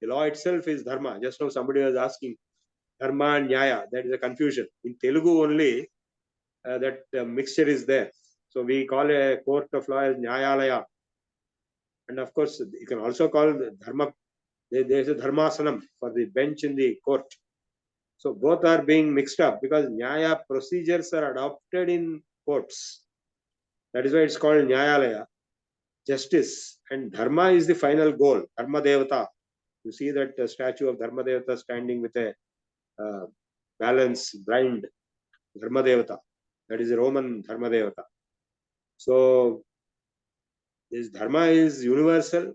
The law itself is dharma. Just now somebody was asking dharma and nyaya. That is a confusion. In Telugu only, that mixture is there. So we call a court of law as nyayalaya. And of course, you can also call the dharma. There is a dharmasanam for the bench in the court. So both are being mixed up because nyaya procedures are adopted in courts. That is why it's called nyayalaya, justice. And dharma is the final goal. Dharma devata. You see that statue of Dharma devata standing with a balance, blind Dharma devata. That is a Roman Dharma devata. So this dharma is universal.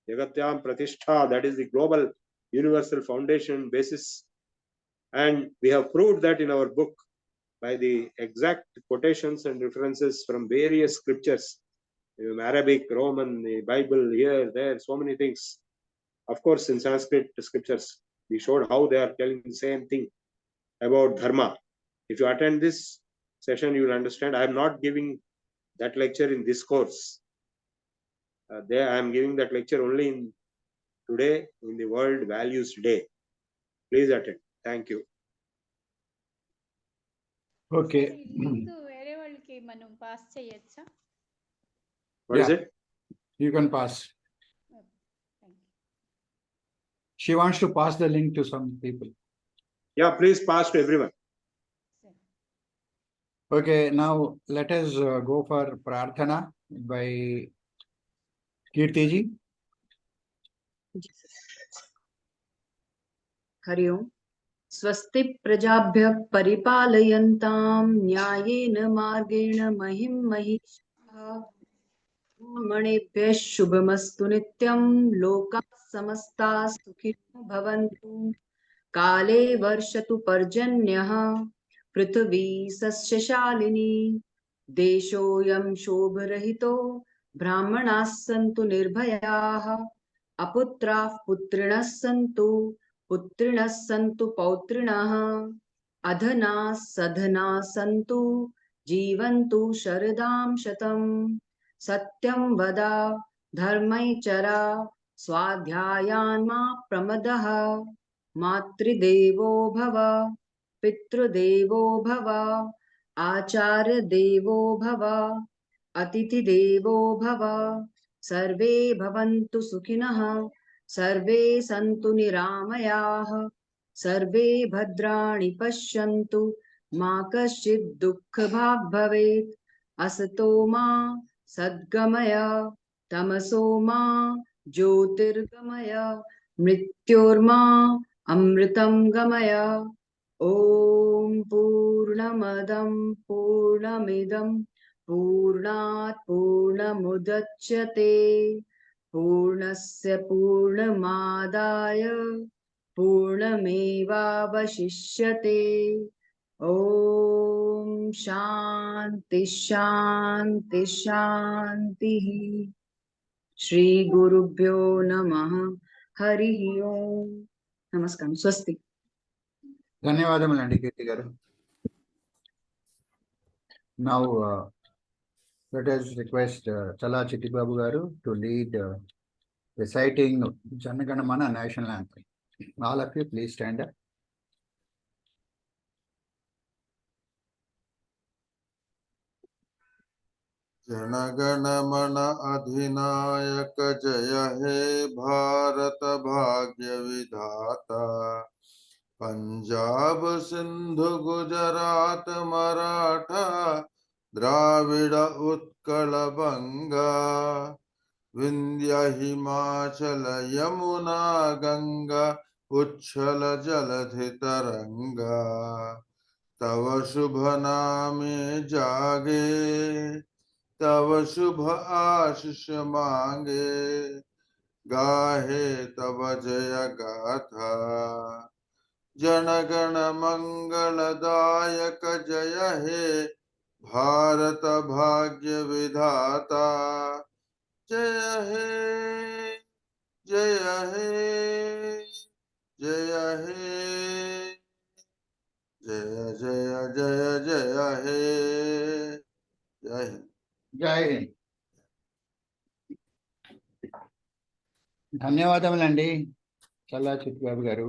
Jagatyam Pratishtha, that is the global universal foundation basis. And we have proved that in our book by the exact quotations and references from various scriptures, Arabic, Roman, the Bible, here, there, so many things. Of course, in Sanskrit scriptures, we showed how they are telling the same thing about dharma. If you attend this session, you will understand. I am not giving that lecture in this course. There, I am giving that lecture only in today, in the World Values Day. Please attend. Thank you. Okay. Link వేరే వాళ్ళకి మనం pass చేయొచ్చా? What is it? You can pass. She wants to pass the link to some people. Yeah, please pass to everyone. Okay, now let us go for Prarthana by Kirtiji. Hari ओम्। स्वस्ति प्रजाभ्यः परिपालयन्तां न्यायेन मार्गेण महिं महिषाः ब्राह्मणेभ्यः शुभमस्तु नित्यं लोकाः समस्ताः सुखिनो भवन्तु। काले वर्षतु पर्जन्यः पृथिवी सस्यशालिनी देशोऽयं शोभरहितो ब्राह्मणाः सन्तु निर्भयाः अपुत्राः पुत्रिणः सन्तु पुत्रिणः सन्तु पौत्रिणः अधनाः सधनाः सन्तु जीवन्तु शरदां शतम् सत्यं वद धर्मैचरा स्वाध्यायान् मा प्रमदः मातृदेवो भव पितृदेवो भव आचार्यदेवो भव अतिथिदेवो भव सर्वे भवन्तु सुखिनः सर्वे सन्तु निरामयाः सर्वे भद्राणि पश्यन्तु मा कश्चित् दुःखभाग् भवेत् असतो मा सद्गमय तमसो मा ज्योतिर्गमय मृत्योर्मा अमृतं गमय ॐ पूर्णमदं पूर्णमिदं पूर्णात् पूर्णमुदच्यते पूर्णस्य पूर्णमादाय पूर्णमेवावशिष्यते ॐ शान्ति शान्ति शान्तिः श्री गुरुभ्यो नमः हरिः ओम् नमस्कारं स्वस्ति ధన్యవాదములండి కీర్తి గారు. Now let us request Chala Chitti Babu garu to lead reciting Janaganamana national anthem. All of you please stand up. Jana Gana Mana अधिनायक जय हे भारत भाग्य विधाता पंजाब सिंधु गुजरात मराठा द्राविड उत्कल बंगा विंध्य हिमाचल यमुना गंगा उच्छल जलधि तरंगा तव शुभ नामे जागे तव शुभ आशीष मांगे गाहे तव जय गाथा जनगण मंगलदायक जय हे भारत भाग्य विधाता जय हे जय हे जय हे जय जय जय जय हे जय हिंद జై హింద్. ధన్యవాదములండి చల్లా చిట్బాబు గారు.